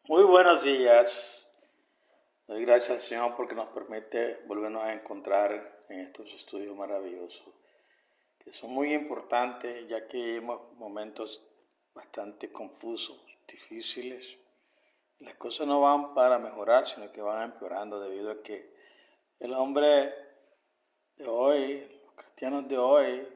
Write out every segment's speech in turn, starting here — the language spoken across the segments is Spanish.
Muy buenos días. Doy gracias al Señor porque nos permite volvernos a encontrar en estos estudios maravillosos, que son muy importantes ya que vivimos momentos bastante confusos, difíciles. Las cosas no van para mejorar, sino que van empeorando debido a que el hombre de hoy, los cristianos de hoy,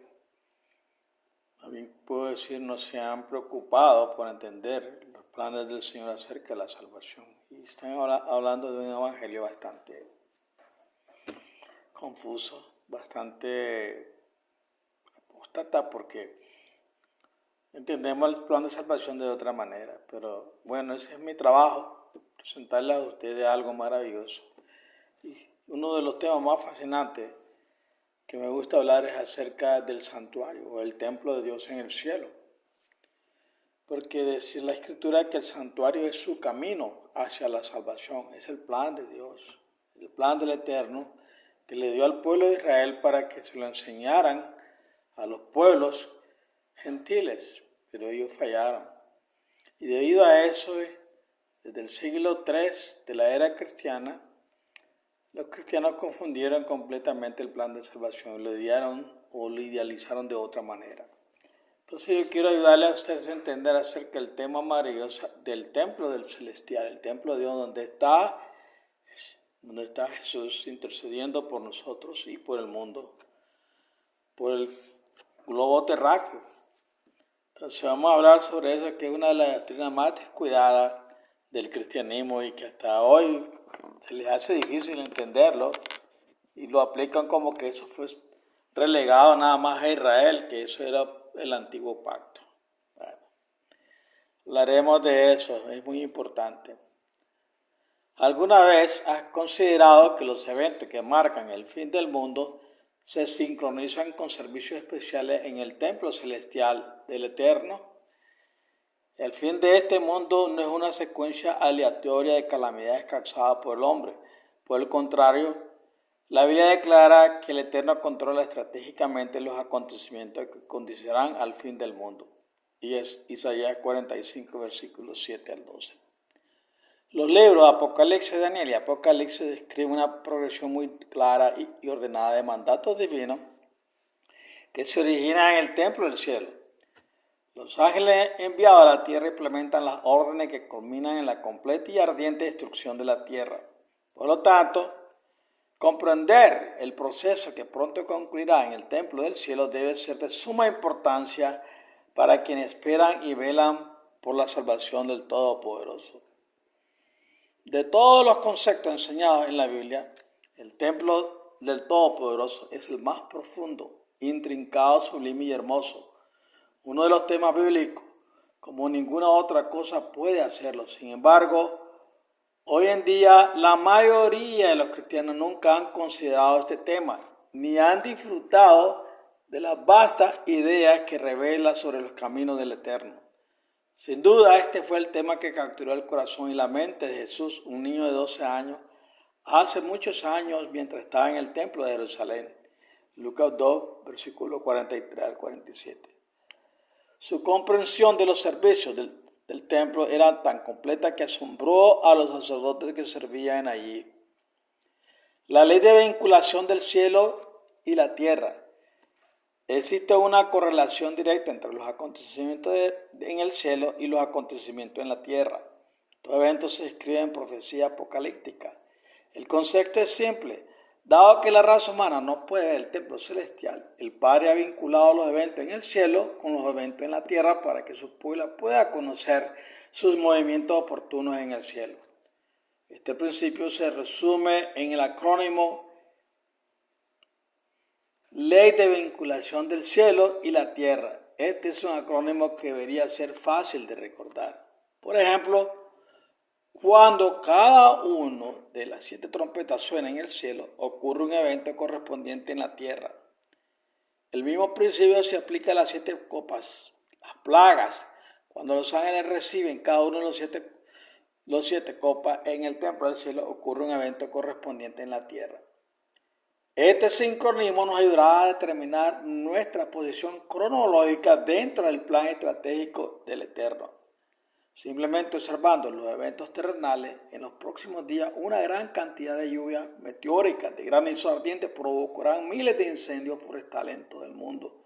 también puedo decir, no se han preocupado por entender los planes del Señor acerca de la salvación. Y están hablando de un evangelio bastante confuso, bastante apóstata, porque entendemos el plan de salvación de otra manera. Pero bueno, ese es mi trabajo, presentarles a ustedes algo maravilloso. Y uno de los temas más fascinantes que me gusta hablar es acerca del santuario o el templo de Dios en el cielo. Porque decir la escritura que el santuario es su camino hacia la salvación, es el plan de Dios, el plan del Eterno que le dio al pueblo de Israel para que se lo enseñaran a los pueblos gentiles, pero ellos fallaron. Y debido a eso, desde el siglo III de la era cristiana, los cristianos confundieron completamente el plan de salvación y lo idearon o lo idealizaron de otra manera. Entonces yo quiero ayudarle a ustedes a entender acerca del tema maravilloso del templo del celestial, el templo de Dios donde está Jesús intercediendo por nosotros y por el mundo, por el globo terráqueo. Entonces vamos a hablar sobre eso, que es una de las doctrinas más descuidadas del cristianismo y que hasta hoy se les hace difícil entenderlo y lo aplican como que eso fue relegado nada más a Israel, que eso era el antiguo pacto. Bueno, hablaremos de eso, es muy importante. ¿Alguna vez has considerado que los eventos que marcan el fin del mundo se sincronizan con servicios especiales en el templo celestial del Eterno? El fin de este mundo no es una secuencia aleatoria de calamidades causadas por el hombre. Por el contrario, la Biblia declara que el Eterno controla estratégicamente los acontecimientos que condicionarán al fin del mundo. Y es Isaías 45, versículos 7 al 12. Los libros Apocalipsis, Daniel y Apocalipsis describen una progresión muy clara y ordenada de mandatos divinos que se originan en el templo del cielo. Los ángeles enviados a la tierra implementan las órdenes que culminan en la completa y ardiente destrucción de la tierra. Por lo tanto, comprender el proceso que pronto concluirá en el templo del cielo debe ser de suma importancia para quienes esperan y velan por la salvación del Todopoderoso. De todos los conceptos enseñados en la Biblia, el templo del Todopoderoso es el más profundo, intrincado, sublime y hermoso. Uno de los temas bíblicos, como ninguna otra cosa puede hacerlo. Sin embargo, hoy en día la mayoría de los cristianos nunca han considerado este tema, ni han disfrutado de las vastas ideas que revela sobre los caminos del Eterno. Sin duda, este fue el tema que capturó el corazón y la mente de Jesús, un niño de 12 años, hace muchos años mientras estaba en el templo de Jerusalén. Lucas 2, versículo 43 al 47. Su comprensión de los servicios del templo era tan completa que asombró a los sacerdotes que servían allí. La ley de vinculación del cielo y la tierra. Existe una correlación directa entre los acontecimientos en el cielo y los acontecimientos en la tierra. Todo evento se escribe en profecía apocalíptica. El concepto es simple. Dado que la raza humana no puede ver el templo celestial, el Padre ha vinculado los eventos en el cielo con los eventos en la tierra para que su pueblo pueda conocer sus movimientos oportunos en el cielo. Este principio se resume en el acrónimo Ley de vinculación del cielo y la tierra. Este es un acrónimo que debería ser fácil de recordar. Por ejemplo, cuando cada uno de las 7 trompetas suena en el cielo, ocurre un evento correspondiente en la tierra. El mismo principio se aplica a las 7 copas, las plagas. Cuando los ángeles reciben cada uno de los siete copas en el templo del cielo, ocurre un evento correspondiente en la tierra. Este sincronismo nos ayudará a determinar nuestra posición cronológica dentro del plan estratégico del Eterno. Simplemente observando los eventos terrenales, en los próximos días una gran cantidad de lluvias meteóricas de granizo ardiente provocarán miles de incendios forestales en todo el mundo.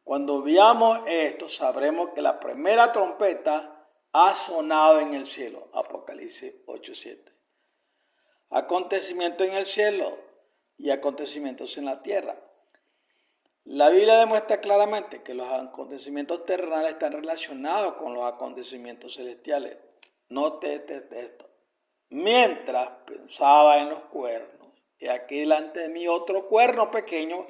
Cuando veamos esto, sabremos que la primera trompeta ha sonado en el cielo. Apocalipsis 8:7. Acontecimientos en el cielo y acontecimientos en la tierra. La Biblia demuestra claramente que los acontecimientos terrenales están relacionados con los acontecimientos celestiales. Note esto. Mientras pensaba en los cuernos, y aquí delante de mí otro cuerno pequeño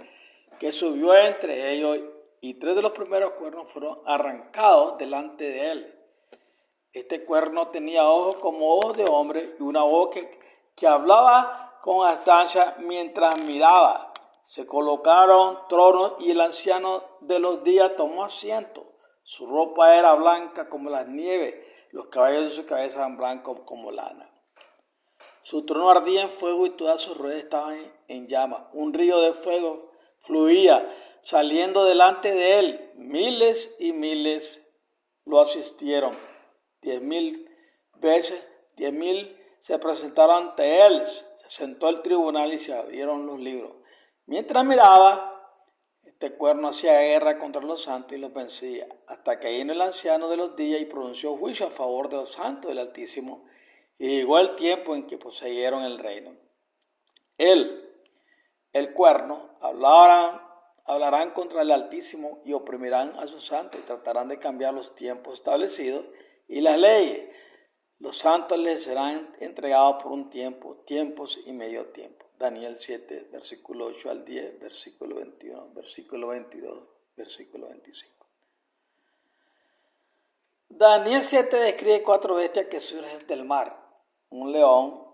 que subió entre ellos, y 3 de los primeros cuernos fueron arrancados delante de él. Este cuerno tenía ojos como ojos de hombre y una voz que hablaba con astancia mientras miraba. Se colocaron tronos y el anciano de los días tomó asiento. Su ropa era blanca como la nieve, los cabellos de su cabeza eran blancos como lana. Su trono ardía en fuego y todas sus ruedas estaban en llamas. Un río de fuego fluía saliendo delante de él. Miles y miles lo asistieron. 10,000 veces, 10,000 se presentaron ante él. Se sentó el tribunal y se abrieron los libros. Mientras miraba, este cuerno hacía guerra contra los santos y los vencía, hasta que vino el anciano de los días y pronunció juicio a favor de los santos del Altísimo, y llegó el tiempo en que poseyeron el reino. Él, el cuerno, hablarán contra el Altísimo y oprimirán a sus santos y tratarán de cambiar los tiempos establecidos y las leyes. Los santos les serán entregados por un tiempo, tiempos y medio tiempo. Daniel 7, versículo 8 al 10, versículo 21, versículo 22, versículo 25. Daniel 7 describe 4 bestias que surgen del mar: un león,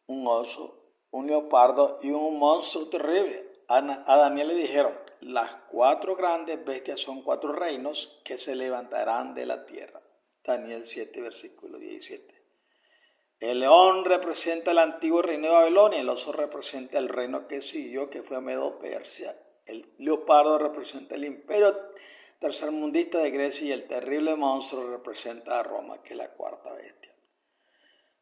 un oso, un leopardo y un monstruo terrible. A Daniel le dijeron: las 4 grandes bestias son 4 reinos que se levantarán de la tierra. Daniel 7, versículo 17. El león representa el antiguo reino de Babilonia, el oso representa el reino que siguió, que fue Medo-Persia, el leopardo representa el imperio tercermundista de Grecia y el terrible monstruo representa a Roma, que es la 4ª bestia.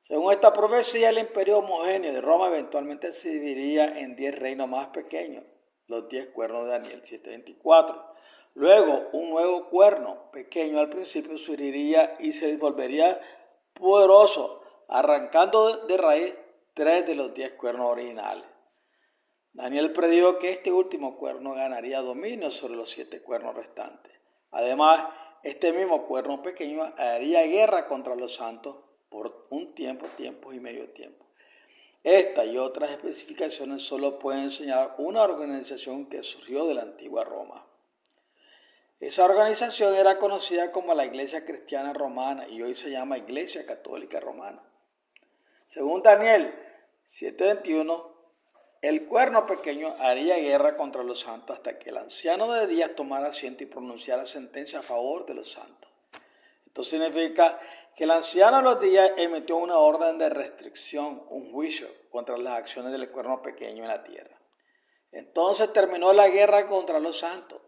Según esta profecía, el imperio homogéneo de Roma eventualmente se dividiría en 10 reinos más pequeños, los 10 cuernos de Daniel 7:24. Luego, un nuevo cuerno pequeño al principio surgiría y se volvería poderoso, arrancando de raíz 3 de los 10 cuernos originales. Daniel predijo que este último cuerno ganaría dominio sobre los 7 cuernos restantes. Además, este mismo cuerno pequeño haría guerra contra los santos por un tiempo, tiempos y medio tiempo. Esta y otras especificaciones solo pueden enseñar una organización que surgió de la antigua Roma. Esa organización era conocida como la Iglesia Cristiana Romana y hoy se llama Iglesia Católica Romana. Según Daniel 7:21, el cuerno pequeño haría guerra contra los santos hasta que el anciano de días tomara asiento y pronunciara sentencia a favor de los santos. Esto significa que el anciano de los días emitió una orden de restricción, un juicio contra las acciones del cuerno pequeño en la tierra. Entonces terminó la guerra contra los santos.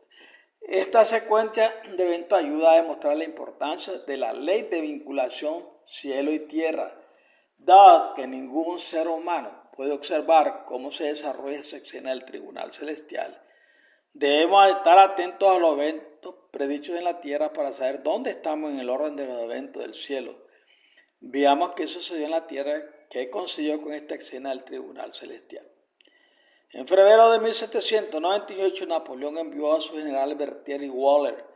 Esta secuencia de eventos ayuda a demostrar la importancia de la ley de vinculación cielo y tierra, dado que ningún ser humano puede observar cómo se desarrolla esa escena del tribunal celestial. Debemos estar atentos a los eventos predichos en la tierra para saber dónde estamos en el orden de los eventos del cielo. Veamos qué sucedió en la tierra, qué consiguió con esta escena del tribunal celestial. En febrero de 1798, Napoleón envió a su general Berthier Waller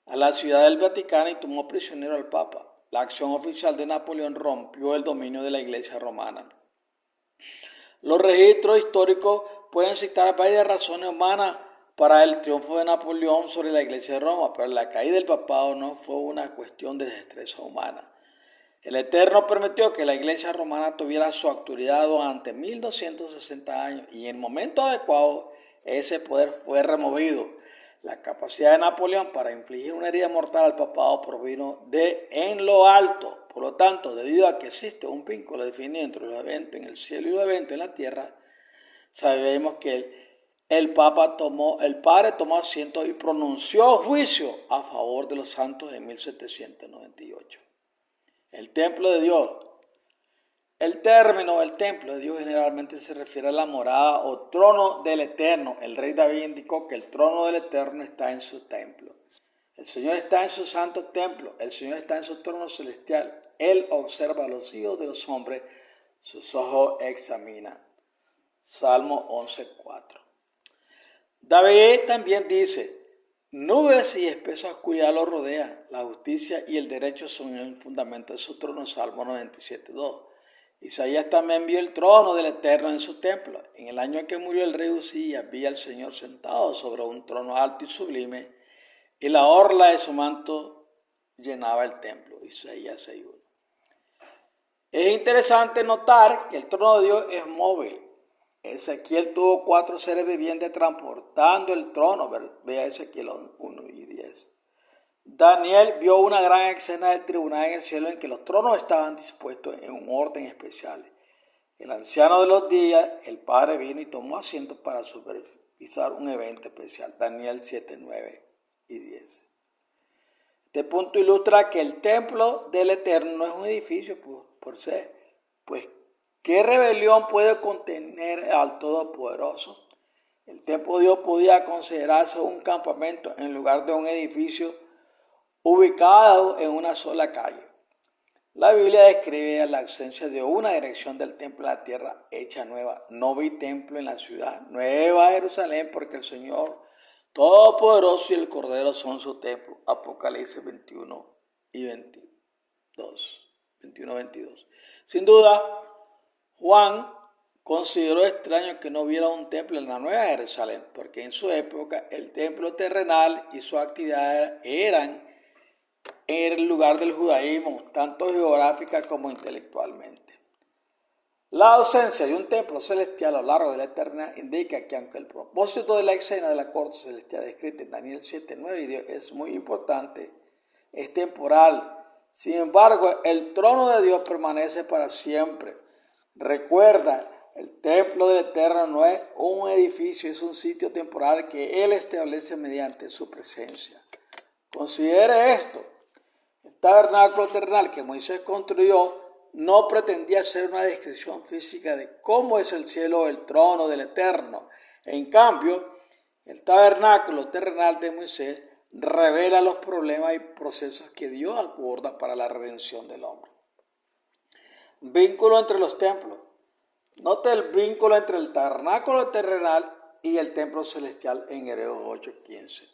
a la ciudad del Vaticano y tomó prisionero al Papa. La acción oficial de Napoleón rompió el dominio de la Iglesia romana. Los registros históricos pueden citar varias razones humanas para el triunfo de Napoleón sobre la Iglesia de Roma, pero la caída del papado no fue una cuestión de destreza humana. El Eterno permitió que la Iglesia romana tuviera su autoridad durante 1260 años y en el momento adecuado ese poder fue removido. La capacidad de Napoleón para infligir una herida mortal al papado provino de en lo alto. Por lo tanto, debido a que existe un vínculo definido entre los eventos en el cielo y los eventos en la tierra, sabemos que el Padre tomó asiento y pronunció juicio a favor de los santos en 1798. El templo de Dios. El término el templo de Dios generalmente se refiere a la morada o trono del Eterno. El rey David indicó que el trono del Eterno está en su templo. El Señor está en su santo templo. El Señor está en su trono celestial. Él observa a los hijos de los hombres. Sus ojos examinan. Salmo 11:4. David también dice: nubes y espesa oscuridad lo rodean. La justicia y el derecho son el fundamento de su trono. Salmo 97:2. Isaías también vio el trono del Eterno en su templo. En el año en que murió el rey Uzías, vi al Señor sentado sobre un trono alto y sublime, y la orla de su manto llenaba el templo. Isaías 6:1. Es interesante notar que el trono de Dios es móvil. Ezequiel tuvo 4 seres vivientes transportando el trono. Vea Ezequiel 1:10. Daniel vio una gran escena del tribunal en el cielo en que los tronos estaban dispuestos en un orden especial. El anciano de los días, el Padre, vino y tomó asiento para supervisar un evento especial. Daniel 7:9-10. Este punto ilustra que el templo del Eterno no es un edificio por sí. Pues, ¿qué rebelión puede contener al Todopoderoso? El templo de Dios podía considerarse un campamento en lugar de un edificio ubicado en una sola calle. La Biblia describe la ausencia de una dirección del templo en la tierra hecha nueva. No vi templo en la ciudad, Nueva Jerusalén, porque el Señor Todopoderoso y el Cordero son su templo. Apocalipsis 21:22. Sin duda, Juan consideró extraño que no hubiera un templo en la Nueva Jerusalén, porque en su época el templo terrenal y su actividad eran en el lugar del judaísmo, tanto geográfica como intelectualmente. La ausencia de un templo celestial a lo largo de la eternidad indica que aunque el propósito de la escena de la corte celestial descrita en Daniel 7:9 es muy importante, es temporal. Sin embargo, el trono de Dios permanece para siempre. Recuerda, el templo del Eterno no es un edificio, es un sitio temporal que Él establece mediante su presencia. Considere esto. El tabernáculo terrenal que Moisés construyó no pretendía ser una descripción física de cómo es el cielo o el trono del Eterno. En cambio, el tabernáculo terrenal de Moisés revela los problemas y procesos que Dios aborda para la redención del hombre. Vínculo entre los templos. Note el vínculo entre el tabernáculo terrenal y el templo celestial en Hebreos 8:15.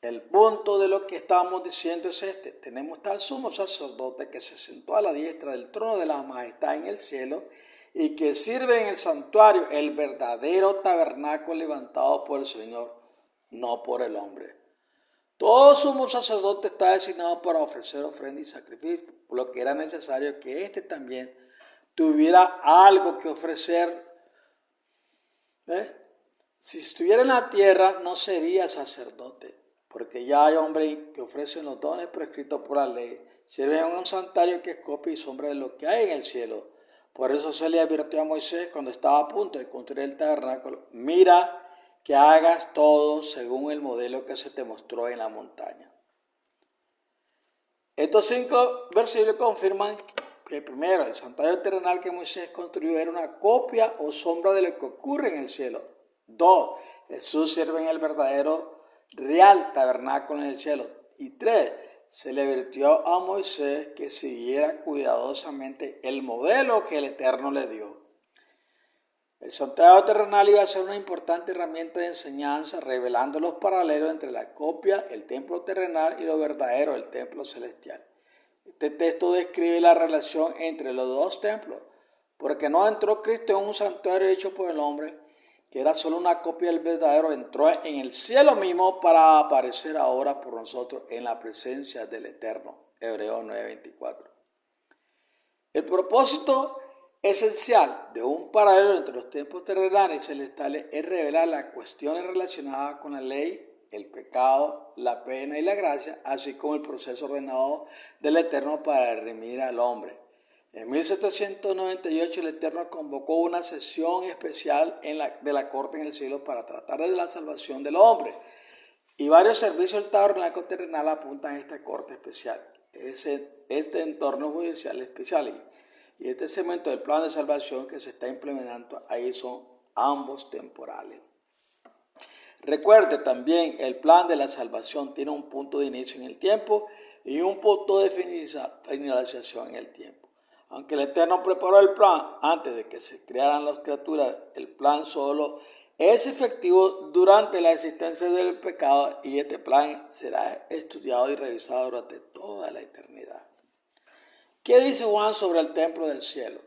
El punto de lo que estamos diciendo es este: tenemos tal sumo sacerdote que se sentó a la diestra del trono de la majestad en el cielo y que sirve en el santuario, el verdadero tabernáculo levantado por el Señor, no por el hombre. Todo sumo sacerdote está designado para ofrecer ofrenda y sacrificio, por lo que era necesario que éste también tuviera algo que ofrecer. Si estuviera en la tierra no sería sacerdote, porque ya hay hombres que ofrecen los dones prescritos por la ley, sirven en un santuario que es copia y sombra de lo que hay en el cielo. Por eso se le advirtió a Moisés cuando estaba a punto de construir el tabernáculo: mira que hagas todo según el modelo que se te mostró en la montaña. Estos 5 versículos confirman que primero, el santuario terrenal que Moisés construyó era una copia o sombra de lo que ocurre en el cielo. 2. Jesús sirve en el verdadero real tabernáculo en el cielo. Y 3. Se le advirtió a Moisés que siguiera cuidadosamente el modelo que el Eterno le dio. El santuario terrenal iba a ser una importante herramienta de enseñanza, revelando los paralelos entre la copia, el templo terrenal, y lo verdadero, el templo celestial. Este texto describe la relación entre los dos templos, porque no entró Cristo en un santuario hecho por el hombre, que era solo una copia del verdadero, entró en el cielo mismo para aparecer ahora por nosotros en la presencia del Eterno. Hebreos 9:24. El propósito esencial de un paralelo entre los templos terrenales y celestiales es revelar las cuestiones relacionadas con la ley, el pecado, la pena y la gracia, así como el proceso ordenado del Eterno para redimir al hombre. En 1798 el Eterno convocó una sesión especial de la corte en el cielo para tratar de la salvación del hombre, y varios servicios del tabernáculo terrenal apuntan a esta corte especial. este entorno judicial especial y este segmento del plan de salvación que se está implementando ahí son ambos temporales. Recuerde también, el plan de la salvación tiene un punto de inicio en el tiempo y un punto de finalización en el tiempo. Aunque el Eterno preparó el plan antes de que se crearan las criaturas, el plan solo es efectivo durante la existencia del pecado y este plan será estudiado y revisado durante toda la eternidad. ¿Qué dice Juan sobre el templo del cielo?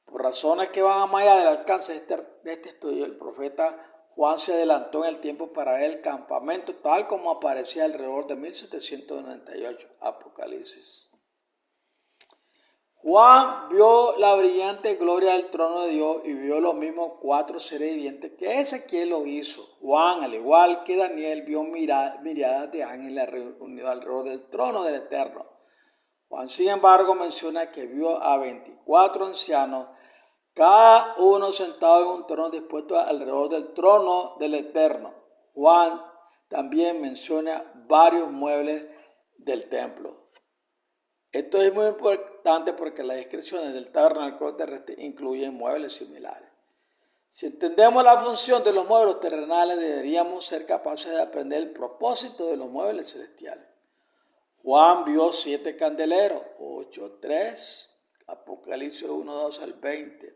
Por razones que van más allá del alcance de este estudio, el profeta Juan se adelantó en el tiempo para ver el campamento tal como aparecía alrededor de 1798, Apocalipsis. Juan vio la brillante gloria del trono de Dios y vio los mismos 4 seres vivientes que Ezequiel lo hizo. Juan, al igual que Daniel, vio miradas de ángeles reunidos alrededor del trono del Eterno. Juan, sin embargo, menciona que vio a 24 ancianos, cada uno sentado en un trono dispuesto alrededor del trono del Eterno. Juan también menciona varios muebles del templo. Esto es muy importante porque las descripciones del tabernáculo terrestre incluyen muebles similares. Si entendemos la función de los muebles terrenales, deberíamos ser capaces de aprender el propósito de los muebles celestiales. Juan vio 7 candeleros, 8:3, Apocalipsis 1:2 al 20.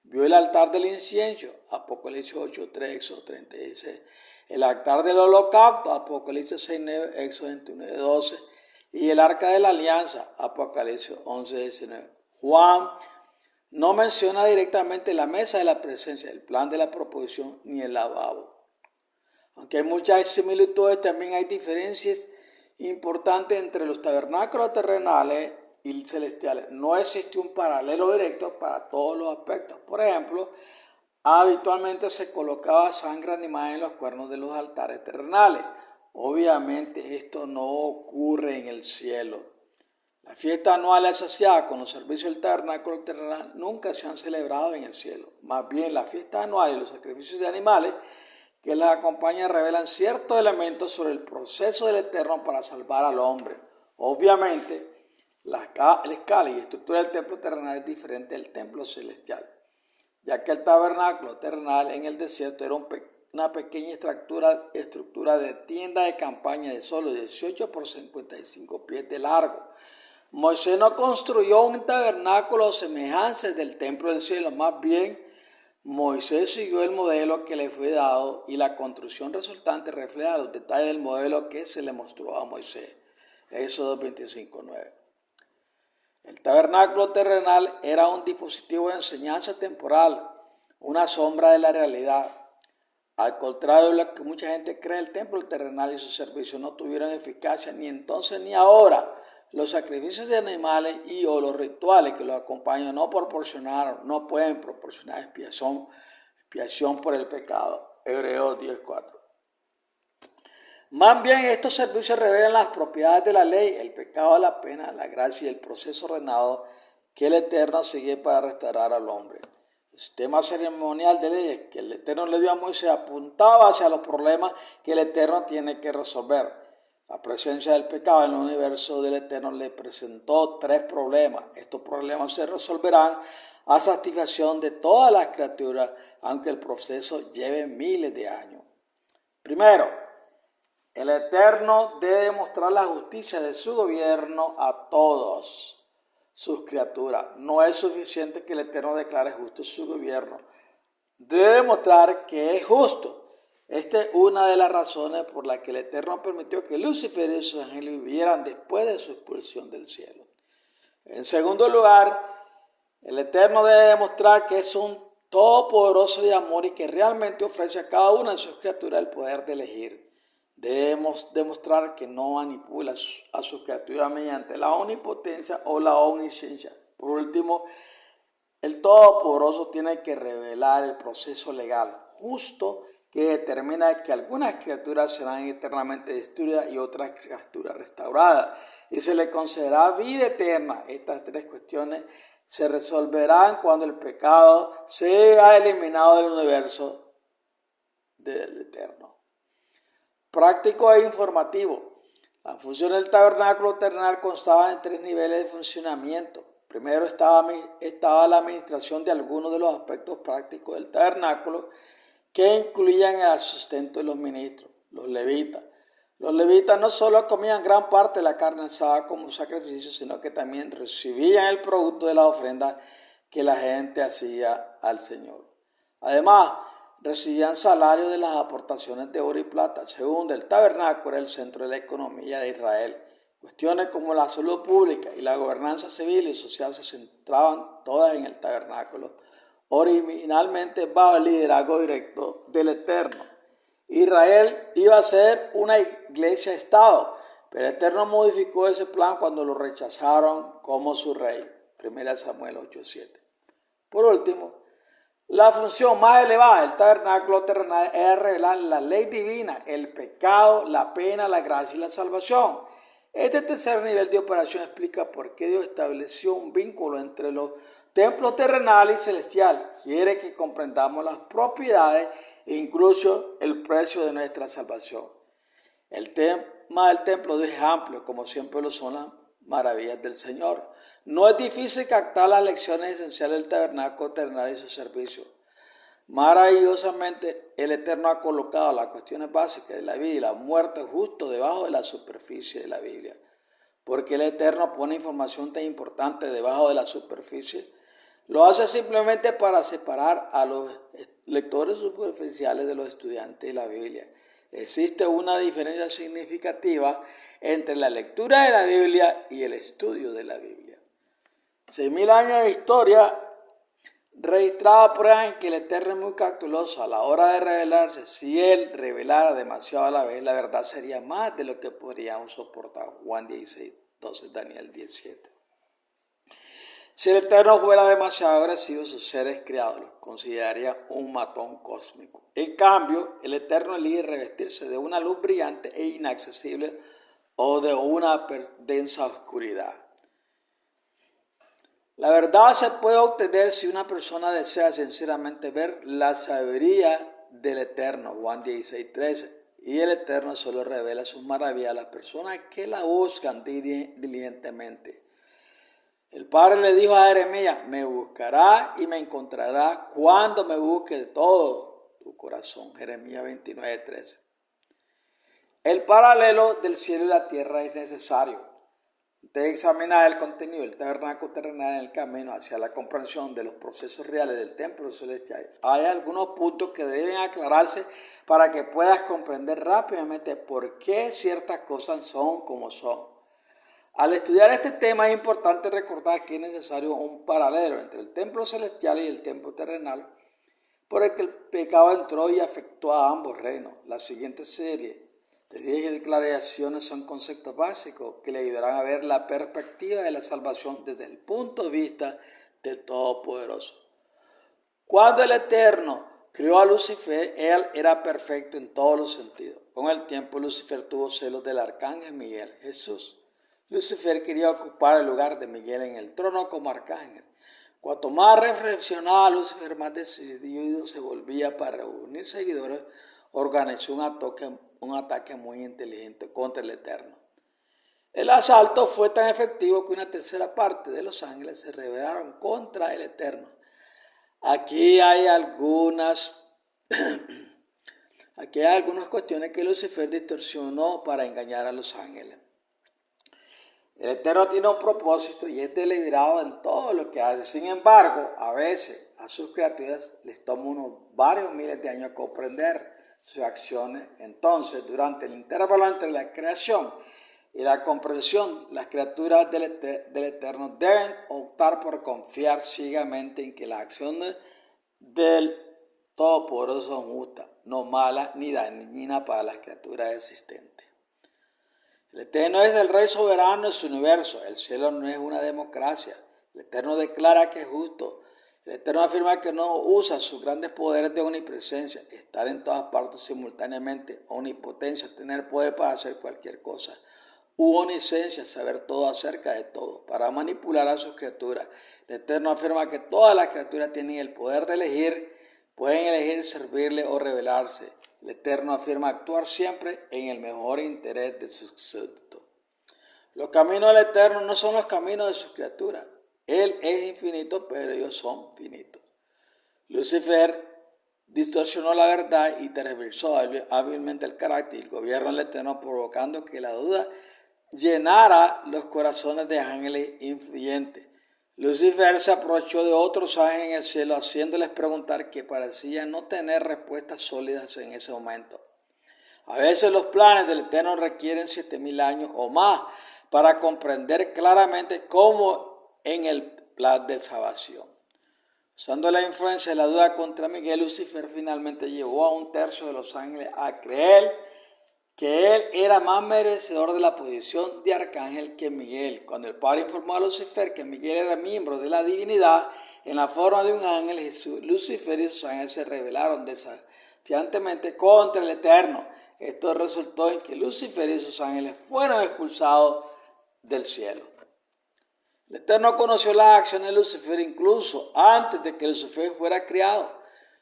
Vio el altar del incienso, Apocalipsis 8:3, Éxodo 36. El altar del holocausto, Apocalipsis 6:9, Éxodo 21:12. Y el arca de la alianza, Apocalipsis 11:19. Juan no menciona directamente la mesa de la presencia, el plan de la proposición ni el lavabo. Aunque hay muchas similitudes, también hay diferencias importantes entre los tabernáculos terrenales y celestiales. No existe un paralelo directo para todos los aspectos. Por ejemplo, habitualmente se colocaba sangre animal en los cuernos de los altares terrenales. Obviamente esto no ocurre en el cielo. Las fiestas anuales asociadas con los servicios del tabernáculo terrenal nunca se han celebrado en el cielo. Más bien, las fiestas anuales y los sacrificios de animales que las acompañan revelan ciertos elementos sobre el proceso del Eterno para salvar al hombre. Obviamente, la escala y estructura del templo terrenal es diferente del templo celestial, ya que el tabernáculo terrenal en el desierto era una pequeña estructura de tienda de campaña de solo 18 por 55 pies de largo. Moisés no construyó un tabernáculo semejante del templo del cielo, más bien Moisés siguió el modelo que le fue dado y la construcción resultante refleja los detalles del modelo que se le mostró a Moisés. Éxodo 25:9. El tabernáculo terrenal era un dispositivo de enseñanza temporal, una sombra de la realidad. Al contrario de lo que mucha gente cree, el templo terrenal y sus servicios no tuvieron eficacia ni entonces ni ahora. Los sacrificios de animales y o los rituales que los acompañan no pueden proporcionar expiación por el pecado. Hebreos 10:4. Más bien, estos servicios revelan las propiedades de la ley, el pecado, la pena, la gracia y el proceso ordenado que el Eterno sigue para restaurar al hombre. El sistema ceremonial de leyes que el Eterno le dio a Moisés apuntaba hacia los problemas que el Eterno tiene que resolver. La presencia del pecado en el universo del Eterno le presentó 3 problemas. Estos problemas se resolverán a satisfacción de todas las criaturas, aunque el proceso lleve miles de años. Primero, el Eterno debe mostrar la justicia de su gobierno a todos sus criaturas. No es suficiente que el Eterno declare justo su gobierno. Debe demostrar que es justo. Esta es una de las razones por las que el Eterno permitió que Lucifer y sus ángeles vivieran después de su expulsión del cielo. En segundo lugar, el Eterno debe demostrar que es un todopoderoso de amor y que realmente ofrece a cada una de sus criaturas el poder de elegir. Debemos demostrar que no manipula a sus criaturas mediante la omnipotencia o la omnisciencia. Por último, el Todopoderoso tiene que revelar el proceso legal justo que determina que algunas criaturas serán eternamente destruidas y otras criaturas restauradas, y se le concederá vida eterna. Estas 3 cuestiones se resolverán cuando el pecado sea eliminado del universo del Eterno. Práctico e informativo. La función del tabernáculo terrenal constaba en 3 niveles de funcionamiento. Primero estaba la administración de algunos de los aspectos prácticos del tabernáculo, que incluían el sustento de los ministros, los levitas. Los levitas no solo comían gran parte de la carne asada como sacrificio, sino que también recibían el producto de la ofrenda que la gente hacía al Señor. Además, recibían salario de las aportaciones de oro y plata. Según el tabernáculo, era el centro de la economía de Israel. Cuestiones como la salud pública y la gobernanza civil y social se centraban todas en el tabernáculo, originalmente bajo el liderazgo directo del Eterno. Israel iba a ser una iglesia-estado, pero el Eterno modificó ese plan cuando lo rechazaron como su rey. 1 Samuel 8:7. Por último, la función más elevada del tabernáculo terrenal era revelar la ley divina, el pecado, la pena, la gracia y la salvación. Este tercer nivel de operación explica por qué Dios estableció un vínculo entre los templos terrenales y celestiales. Quiere que comprendamos las propiedades e incluso el precio de nuestra salvación. El tema del templo es amplio, como siempre lo son las maravillas del Señor. No es difícil captar las lecciones esenciales del tabernáculo terrenal y su servicio. Maravillosamente, el Eterno ha colocado las cuestiones básicas de la vida y la muerte justo debajo de la superficie de la Biblia. Porque el Eterno pone información tan importante debajo de la superficie, lo hace simplemente para separar a los lectores superficiales de los estudiantes de la Biblia. Existe una diferencia significativa entre la lectura de la Biblia y el estudio de la Biblia. 6.000 años de historia registrada prueban que el Eterno es muy cauteloso a la hora de revelarse. Si Él revelara demasiado a la vez, la verdad sería más de lo que podríamos soportar. Juan 16:12, Daniel 17. Si el Eterno fuera demasiado agresivo, sus seres creados los considerarían un matón cósmico. En cambio, el Eterno elige revestirse de una luz brillante e inaccesible o de una densa oscuridad. La verdad se puede obtener si una persona desea sinceramente ver la sabiduría del Eterno, Juan 16:13, y el Eterno solo revela sus maravillas a las personas que la buscan diligentemente. El Padre le dijo a Jeremías: me buscará y me encontrará cuando me busque de todo tu corazón. Jeremías 29:13. El paralelo del cielo y la tierra es necesario. Antes de examinar el contenido del tabernáculo terrenal en el camino hacia la comprensión de los procesos reales del templo celestial, hay algunos puntos que deben aclararse para que puedas comprender rápidamente por qué ciertas cosas son como son. Al estudiar este tema es importante recordar que es necesario un paralelo entre el templo celestial y el templo terrenal, por el que el pecado entró y afectó a ambos reinos. La siguiente serie de 10 declaraciones son conceptos básicos que le ayudarán a ver la perspectiva de la salvación desde el punto de vista del Todopoderoso. Cuando el Eterno creó a Lucifer, él era perfecto en todos los sentidos. Con el tiempo, Lucifer tuvo celos del arcángel Miguel, Jesús. Lucifer quería ocupar el lugar de Miguel en el trono como arcángel. Cuanto más reflexionaba Lucifer, más decidido se volvía. Para reunir seguidores, organizó un ataque muy inteligente contra el Eterno. El asalto fue tan efectivo que una tercera parte de los ángeles se rebelaron contra el Eterno. Aquí hay algunas cuestiones que Lucifer distorsionó para engañar a los ángeles. El Eterno tiene un propósito y es deliberado en todo lo que hace. Sin embargo, a veces a sus criaturas les toma varios miles de años comprender sus acciones. Entonces, durante el intervalo entre la creación y la comprensión, las criaturas del Eterno deben optar por confiar ciegamente en que las acciones del Todopoderoso son justas, no malas ni dañinas para las criaturas existentes. El Eterno es el Rey soberano de su universo. El cielo no es una democracia. El Eterno declara que es justo. El Eterno afirma que no usa sus grandes poderes de omnipresencia, estar en todas partes simultáneamente, omnipotencia, tener poder para hacer cualquier cosa, u omnisciencia, saber todo acerca de todo, para manipular a sus criaturas. El Eterno afirma que todas las criaturas tienen el poder de elegir, pueden elegir servirle o rebelarse. El Eterno afirma actuar siempre en el mejor interés de sus súbditos. Los caminos del Eterno no son los caminos de sus criaturas. Él es infinito, pero ellos son finitos. Lucifer distorsionó la verdad y tergiversó hábilmente el carácter y el gobierno del Eterno, provocando que la duda llenara los corazones de ángeles influyentes. Lucifer se aprovechó de otros ángeles en el cielo, haciéndoles preguntar que parecían no tener respuestas sólidas en ese momento. A veces los planes del Eterno requieren 7,000 años o más para comprender claramente cómo en el plan de salvación. Usando la influencia de la duda contra Miguel, Lucifer finalmente llevó a 1/3 de los ángeles a creer que él era más merecedor de la posición de arcángel que Miguel. Cuando el Padre informó a Lucifer que Miguel era miembro de la divinidad en la forma de un ángel, Lucifer y sus ángeles se rebelaron desafiantemente contra el Eterno. Esto resultó en que Lucifer y sus ángeles fueron expulsados del cielo. El Eterno conoció las acciones de Lucifer incluso antes de que Lucifer fuera creado,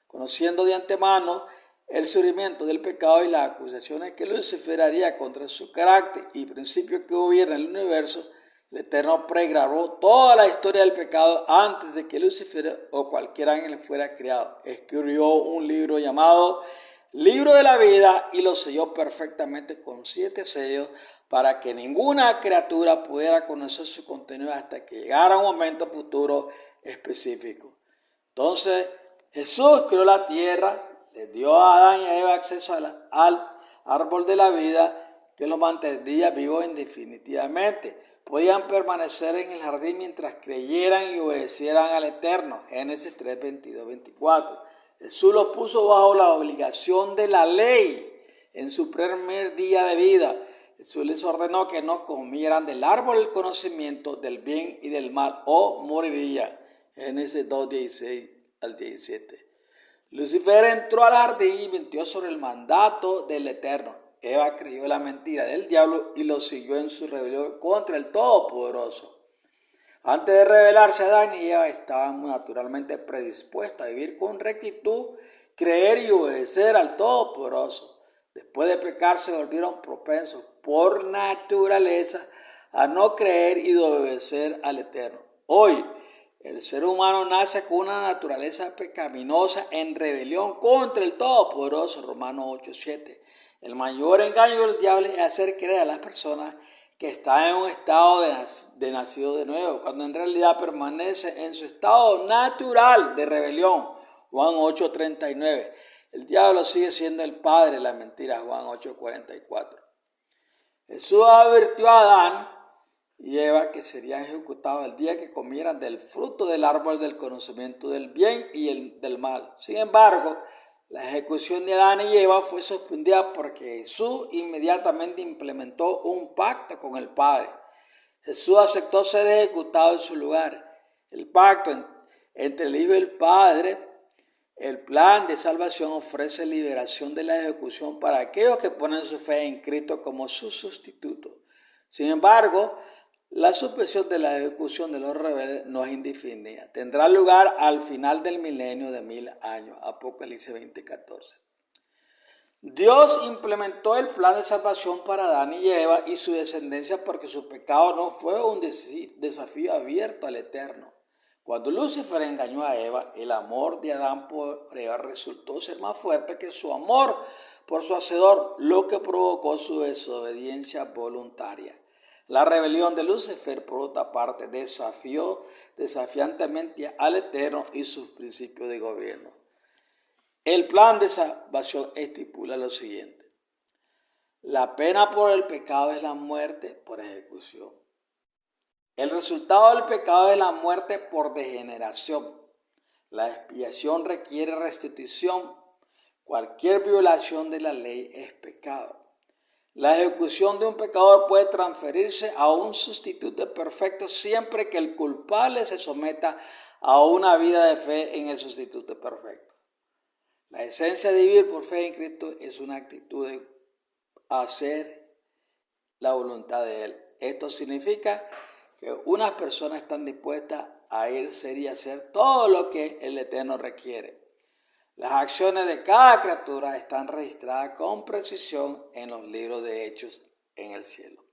conociendo de antemano el surgimiento del pecado y las acusaciones que Lucifer haría contra su carácter y principio que gobierna el universo. El Eterno pregrabó toda la historia del pecado antes de que Lucifer o cualquier ángel fuera creado. Escribió un libro llamado Libro de la Vida y lo selló perfectamente con 7 sellos para que ninguna criatura pudiera conocer su contenido hasta que llegara un momento futuro específico. Entonces Jesús creó la tierra, les dio a Adán y a Eva acceso al árbol de la vida que los mantendría vivos indefinitivamente. Podían permanecer en el jardín mientras creyeran y obedecieran al Eterno. Génesis 3, 22, 24. Jesús los puso bajo la obligación de la ley en su primer día de vida. Jesús les ordenó que no comieran del árbol del conocimiento del bien y del mal o moriría. Génesis 2, 16 al 17. Lucifer entró al jardín y mintió sobre el mandato del Eterno. Eva creyó la mentira del diablo y lo siguió en su rebelión contra el Todopoderoso. Antes de rebelarse, Adán y Eva estaban naturalmente predispuestos a vivir con rectitud, creer y obedecer al Todopoderoso. Después de pecar se volvieron propensos por naturaleza a no creer y de obedecer al Eterno. Hoy, el ser humano nace con una naturaleza pecaminosa en rebelión contra el Todopoderoso, Romanos 8:7. El mayor engaño del diablo es hacer creer a las personas que están en un estado de nacido de nuevo, cuando en realidad permanece en su estado natural de rebelión, Juan 8:39. El diablo sigue siendo el padre de la mentira, Juan 8:44. Jesús advirtió a Adán y Eva que serían ejecutados el día que comieran del fruto del árbol del conocimiento del bien y del mal. Sin embargo, la ejecución de Adán y Eva fue suspendida porque Jesús inmediatamente implementó un pacto con el Padre. Jesús aceptó ser ejecutado en su lugar. El pacto entre el Hijo y el Padre, el plan de salvación ofrece liberación de la ejecución para aquellos que ponen su fe en Cristo como su sustituto. Sin embargo, la suspensión de la ejecución de los rebeldes no es indefinida. Tendrá lugar al final del milenio de 1000 años. Apocalipsis 20:14. Dios implementó el plan de salvación para Adán y Eva y su descendencia porque su pecado no fue un desafío abierto al Eterno. Cuando Lucifer engañó a Eva, el amor de Adán por Eva resultó ser más fuerte que su amor por su hacedor, lo que provocó su desobediencia voluntaria. La rebelión de Lucifer, por otra parte, desafió desafiantemente al Eterno y sus principios de gobierno. El plan de salvación estipula lo siguiente: la pena por el pecado es la muerte por ejecución. El resultado del pecado es la muerte por degeneración. La expiación requiere restitución. Cualquier violación de la ley es pecado. La ejecución de un pecador puede transferirse a un sustituto perfecto siempre que el culpable se someta a una vida de fe en el sustituto perfecto. La esencia de vivir por fe en Cristo es una actitud de hacer la voluntad de Él. Esto significa que unas personas están dispuestas a ir, ser y hacer todo lo que el Eterno requiere. Las acciones de cada criatura están registradas con precisión en los libros de hechos en el cielo.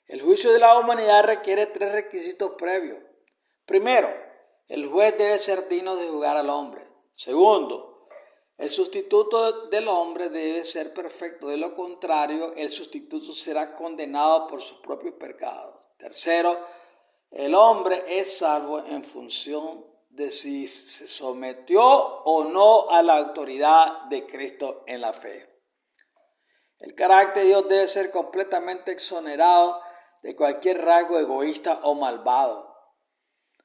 El juicio de la humanidad requiere 3 requisitos previos. Primero, el juez debe ser digno de juzgar al hombre. Segundo, el sustituto del hombre debe ser perfecto. De lo contrario, el sustituto será condenado por sus propios pecados. Tercero, el hombre es salvo en función de si se sometió o no a la autoridad de Cristo en la fe. El carácter de Dios debe ser completamente exonerado de cualquier rasgo egoísta o malvado.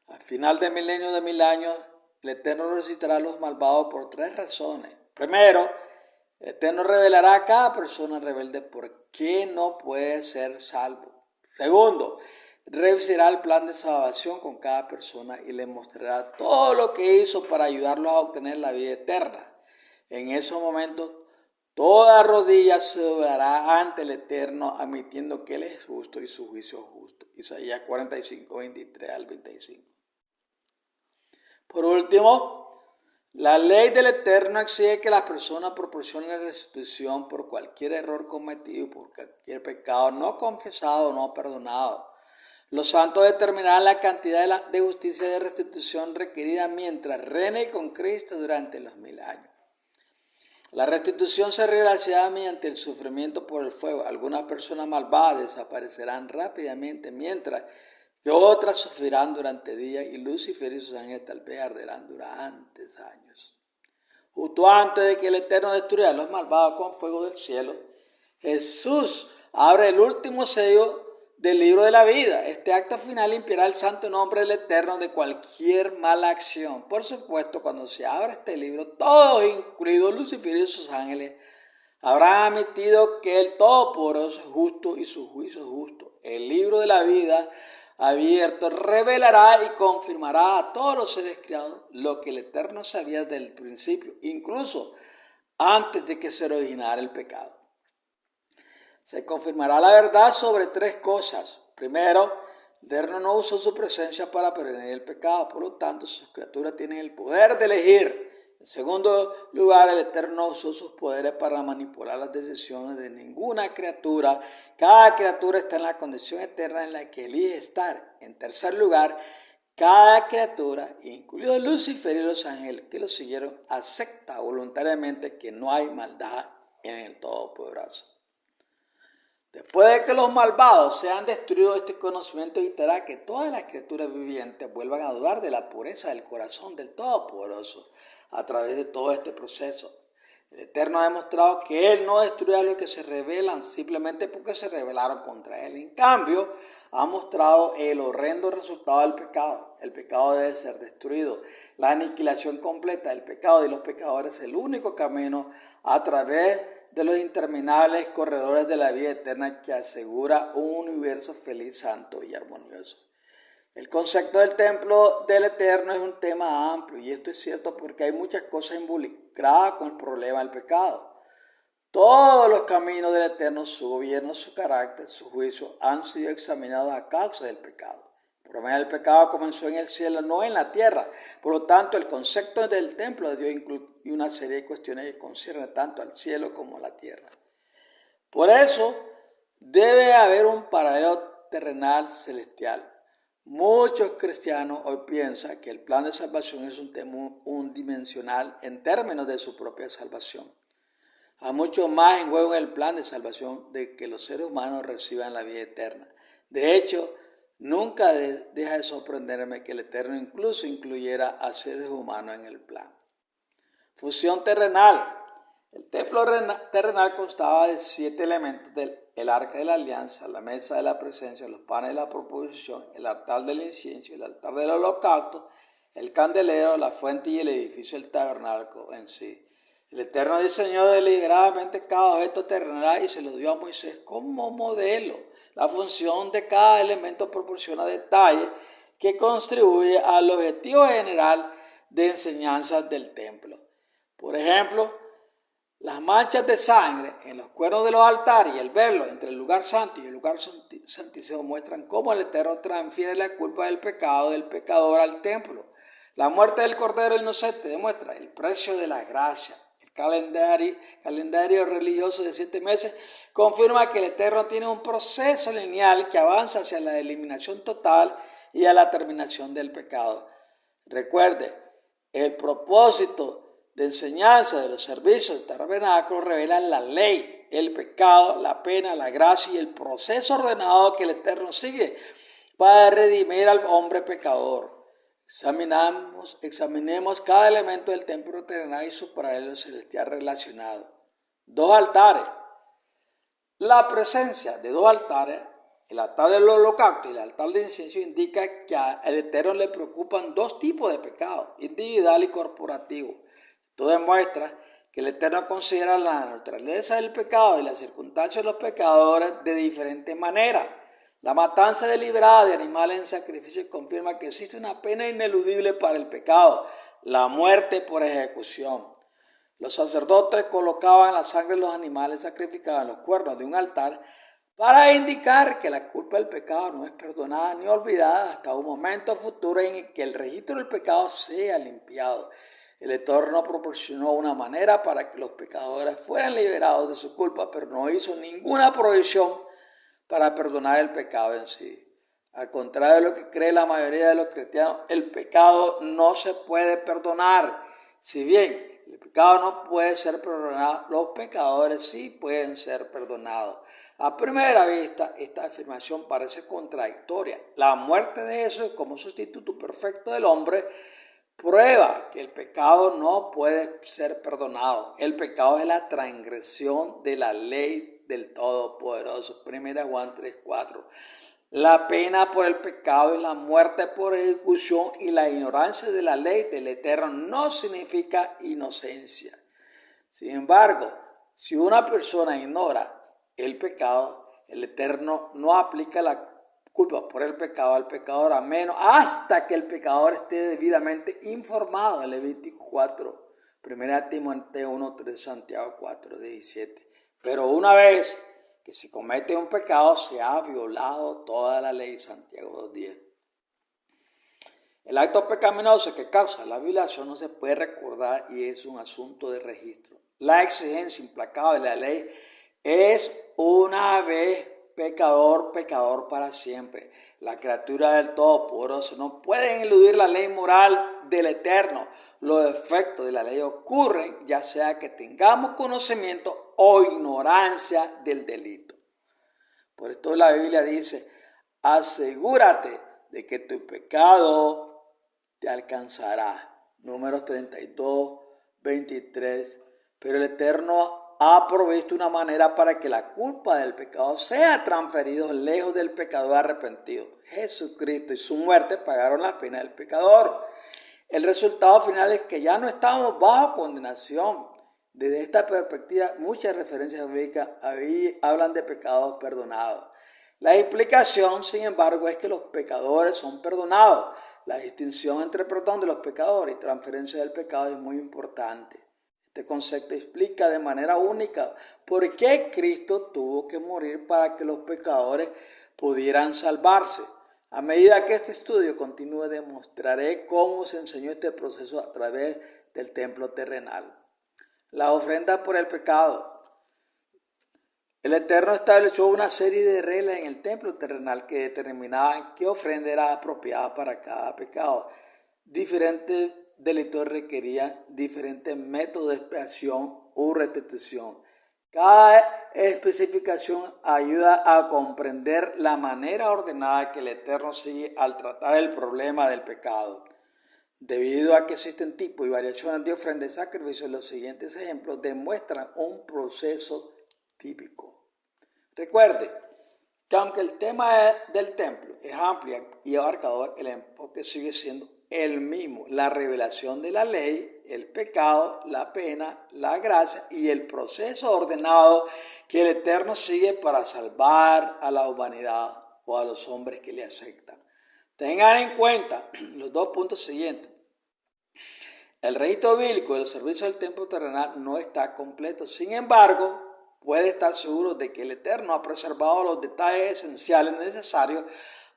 Al final del milenio de 1000 años, el Eterno resucitará a los malvados por 3 razones. Primero, el Eterno revelará a cada persona rebelde por qué no puede ser salvo. Segundo, revisará el plan de salvación con cada persona y le mostrará todo lo que hizo para ayudarlos a obtener la vida eterna. En esos momentos, toda rodilla se doblará ante el Eterno, admitiendo que Él es justo y su juicio es justo. Isaías 45, 23 al 25. Por último, la ley del Eterno exige que las personas proporcionen restitución por cualquier error cometido, por cualquier pecado no confesado o no perdonado. Los santos determinarán la cantidad de justicia y de restitución requerida mientras reine con Cristo durante los 1000 años. La restitución se realizará mediante el sufrimiento por el fuego. Algunas personas malvadas desaparecerán rápidamente, mientras que otras sufrirán durante días y Lucifer y sus ángeles tal vez arderán durante años. Justo antes de que el Eterno destruyera a los malvados con fuego del cielo, Jesús abre el último sello del libro de la vida. Este acto final limpiará el santo nombre del Eterno de cualquier mala acción. Por supuesto, cuando se abra este libro, todos, incluidos Lucifer y sus ángeles, habrán admitido que el Todopoderoso es justo y su juicio es justo. El libro de la vida abierto revelará y confirmará a todos los seres creados lo que el Eterno sabía desde el principio, incluso antes de que se originara el pecado. Se confirmará la verdad sobre 3 cosas. Primero, el Eterno no usó su presencia para prevenir el pecado, por lo tanto sus criaturas tienen el poder de elegir. En segundo lugar, el Eterno usó sus poderes para manipular las decisiones de ninguna criatura. Cada criatura está en la condición eterna en la que elige estar. En tercer lugar, cada criatura, incluido Lucifer y los ángeles que lo siguieron, acepta voluntariamente que no hay maldad en el Todopoderoso. Después de que los malvados sean destruidos, este conocimiento evitará que todas las criaturas vivientes vuelvan a dudar de la pureza del corazón del Todopoderoso a través de todo este proceso. El Eterno ha demostrado que Él no destruye a los que se rebelan simplemente porque se rebelaron contra Él. En cambio, ha mostrado el horrendo resultado del pecado. El pecado debe ser destruido. La aniquilación completa del pecado y de los pecadores es el único camino a través de los interminables corredores de la vida eterna que asegura un universo feliz, santo y armonioso. El concepto del templo del Eterno es un tema amplio y esto es cierto porque hay muchas cosas involucradas con el problema del pecado. Todos los caminos del Eterno, su gobierno, su carácter, su juicio han sido examinados a causa del pecado. El problema del pecado comenzó en el cielo, no en la tierra. Por lo tanto, el concepto del templo de Dios incluye una serie de cuestiones que conciernen tanto al cielo como a la tierra. Por eso, debe haber un paralelo terrenal celestial. Muchos cristianos hoy piensan que el plan de salvación es un tema unidimensional en términos de su propia salvación. Hay mucho más en juego en el plan de salvación de que los seres humanos reciban la vida eterna. De hecho, nunca deja de sorprenderme que el Eterno incluso incluyera a seres humanos en el plan. Función terrenal. El templo terrenal constaba de 7 elementos: el arca de la alianza, la mesa de la presencia, los panes de la proposición, el altar del incienso, el altar del holocausto, el candelero, la fuente y el edificio del tabernáculo en sí. El Eterno diseñó deliberadamente cada objeto terrenal y se lo dio a Moisés como modelo. La función de cada elemento proporciona detalles que contribuyen al objetivo general de enseñanza del templo. Por ejemplo, las manchas de sangre en los cuernos de los altares y el velo entre el lugar santo y el lugar santísimo muestran cómo el Eterno transfiere la culpa del pecado del pecador al templo. La muerte del Cordero Inocente demuestra el precio de la gracia. El calendario religioso de 7 meses confirma que el Eterno tiene un proceso lineal que avanza hacia la eliminación total y a la terminación del pecado. Recuerde, el propósito de enseñanza de los servicios del tabernáculo revela la ley, el pecado, la pena, la gracia y el proceso ordenado que el Eterno sigue para redimir al hombre pecador. Examinemos cada elemento del templo terrenal y su paralelo celestial relacionado. 2 altares. La presencia de 2 altares, el altar del holocausto y el altar de incienso, indica que al Eterno le preocupan 2 tipos de pecado, individual y corporativo. Esto demuestra que el Eterno considera la naturaleza del pecado y las circunstancias de los pecadores de diferentes maneras. La matanza deliberada de animales en sacrificio confirma que existe una pena ineludible para el pecado, la muerte por ejecución. Los sacerdotes colocaban la sangre de los animales sacrificados en los cuernos de un altar para indicar que la culpa del pecado no es perdonada ni olvidada hasta un momento futuro en el que el registro del pecado sea limpiado. El Eterno proporcionó una manera para que los pecadores fueran liberados de su culpa, pero no hizo ninguna provisión para perdonar el pecado en sí. Al contrario de lo que cree la mayoría de los cristianos, el pecado no se puede perdonar. Si bien el pecado no puede ser perdonado, los pecadores sí pueden ser perdonados. A primera vista, esta afirmación parece contradictoria. La muerte de Jesús como sustituto perfecto del hombre prueba que el pecado no puede ser perdonado. El pecado es la transgresión de la ley del Todopoderoso. 1 Juan 3:4. La pena por el pecado y la muerte por ejecución y la ignorancia de la ley del Eterno no significa inocencia. Sin embargo, si una persona ignora el pecado, el Eterno no aplica la culpa por el pecado al pecador, a menos hasta que el pecador esté debidamente informado. Levítico 4, 1 Timoteo 1:3, Santiago 4:17. Pero una vez que se comete un pecado, se ha violado toda la ley. Santiago 2:10. El acto pecaminoso que causa la violación no se puede recordar y es un asunto de registro. La exigencia implacable de la ley es una vez pecador, pecador para siempre. La criatura del Todopoderoso no pueden eludir la ley moral del Eterno. Los efectos de la ley ocurren ya sea que tengamos conocimiento o ignorancia del delito. Por esto la Biblia dice, asegúrate de que tu pecado te alcanzará. Números 32, 23. Pero el Eterno ha provisto una manera para que la culpa del pecado sea transferida lejos del pecador arrepentido. Jesucristo y su muerte pagaron la pena del pecador. El resultado final es que ya no estamos bajo condenación. Desde esta perspectiva, muchas referencias bíblicas hablan de pecados perdonados. La implicación, sin embargo, es que los pecadores son perdonados. La distinción entre perdón de los pecadores y transferencia del pecado es muy importante. Este concepto explica de manera única por qué Cristo tuvo que morir para que los pecadores pudieran salvarse. A medida que este estudio continúe, demostraré cómo se enseñó este proceso a través del templo terrenal. La ofrenda por el pecado. El Eterno estableció una serie de reglas en el templo terrenal que determinaban qué ofrenda era apropiada para cada pecado. Diferentes delitos requerían diferentes métodos de expiación o restitución. Cada especificación ayuda a comprender la manera ordenada que el Eterno sigue al tratar el problema del pecado. Debido a que existen tipos y variaciones de ofrenda y sacrificio, los siguientes ejemplos demuestran un proceso típico. Recuerde que aunque el tema del templo es amplio y abarcador, el enfoque sigue siendo el mismo: la revelación de la ley, el pecado, la pena, la gracia y el proceso ordenado que el Eterno sigue para salvar a la humanidad o a los hombres que le aceptan. Tengan en cuenta los 2 puntos siguientes. El registro bíblico de los servicios del templo terrenal no está completo. Sin embargo, puede estar seguro de que el Eterno ha preservado los detalles esenciales necesarios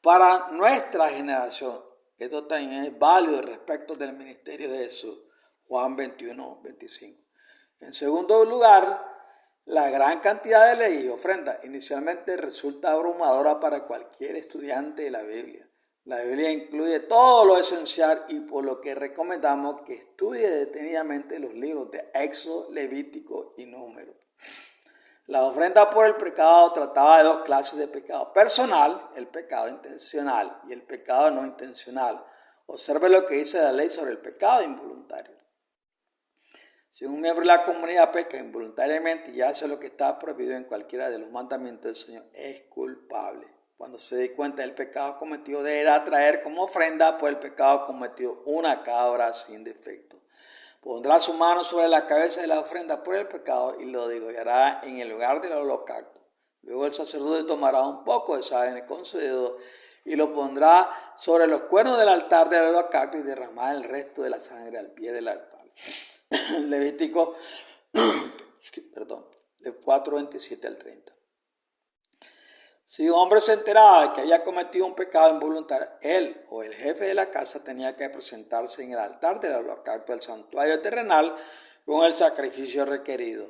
para nuestra generación. Esto también es válido respecto del ministerio de Jesús. Juan 21, 25. En segundo lugar, la gran cantidad de leyes y ofrendas inicialmente resulta abrumadora para cualquier estudiante de la Biblia. La Biblia incluye todo lo esencial y por lo que recomendamos que estudie detenidamente los libros de Éxodo, Levítico y Números. La ofrenda por el pecado trataba de dos clases de pecado: personal, el pecado intencional, y el pecado no intencional. Observe lo que dice la ley sobre el pecado involuntario. Si un miembro de la comunidad peca involuntariamente y hace lo que está prohibido en cualquiera de los mandamientos del Señor, es culpable. Cuando se dé cuenta del pecado cometido, deberá traer como ofrenda por el pecado cometido una cabra sin defecto. Pondrá su mano sobre la cabeza de la ofrenda por el pecado y lo degollará en el lugar del holocausto. Luego el sacerdote tomará un poco de sangre con su dedo y lo pondrá sobre los cuernos del altar del holocausto y derramará el resto de la sangre al pie del altar. Levítico 4:27 al 30. Si un hombre se enteraba de que había cometido un pecado involuntario, él o el jefe de la casa tenía que presentarse en el altar del holocausto del santuario terrenal con el sacrificio requerido.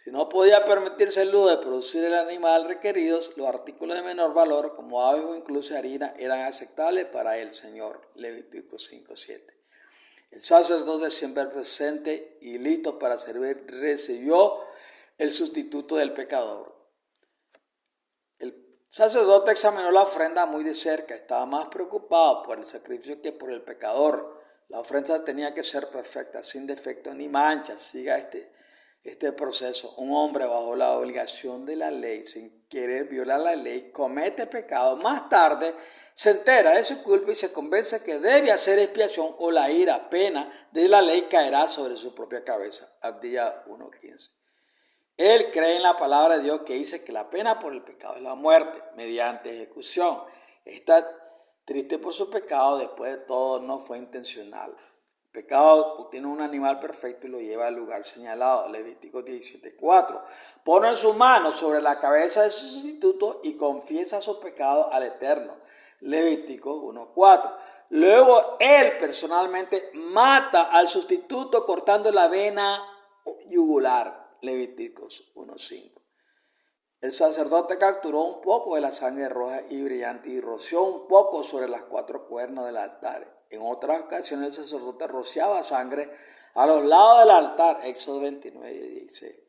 Si no podía permitirse el lujo de producir el animal requerido, los artículos de menor valor, como aves o incluso harina, eran aceptables para el Señor. Levítico 5:7. El sacerdote, siempre presente y listo para servir, recibió el sustituto del pecador. El sacerdote examinó la ofrenda muy de cerca. Estaba más preocupado por el sacrificio que por el pecador. La ofrenda tenía que ser perfecta, sin defecto ni mancha. Siga este proceso. Un hombre bajo la obligación de la ley, sin querer violar la ley, comete pecado. Más tarde se entera de su culpa y se convence que debe hacer expiación, o la ira, pena de la ley caerá sobre su propia cabeza. Abdías 1:15. Él cree en la palabra de Dios que dice que la pena por el pecado es la muerte mediante ejecución. Está triste por su pecado, después de todo no fue intencional. El pecado obtiene un animal perfecto y lo lleva al lugar señalado. Levítico 17:4. Pone su mano sobre la cabeza de su sustituto y confiesa su pecado al Eterno. Levítico 1:4. Luego él personalmente mata al sustituto cortando la vena yugular. Levíticos 1:5. El sacerdote capturó un poco de la sangre roja y brillante y roció un poco sobre las cuatro cuernos del altar. En otras ocasiones el sacerdote rociaba sangre a los lados del altar. Éxodo 29:16.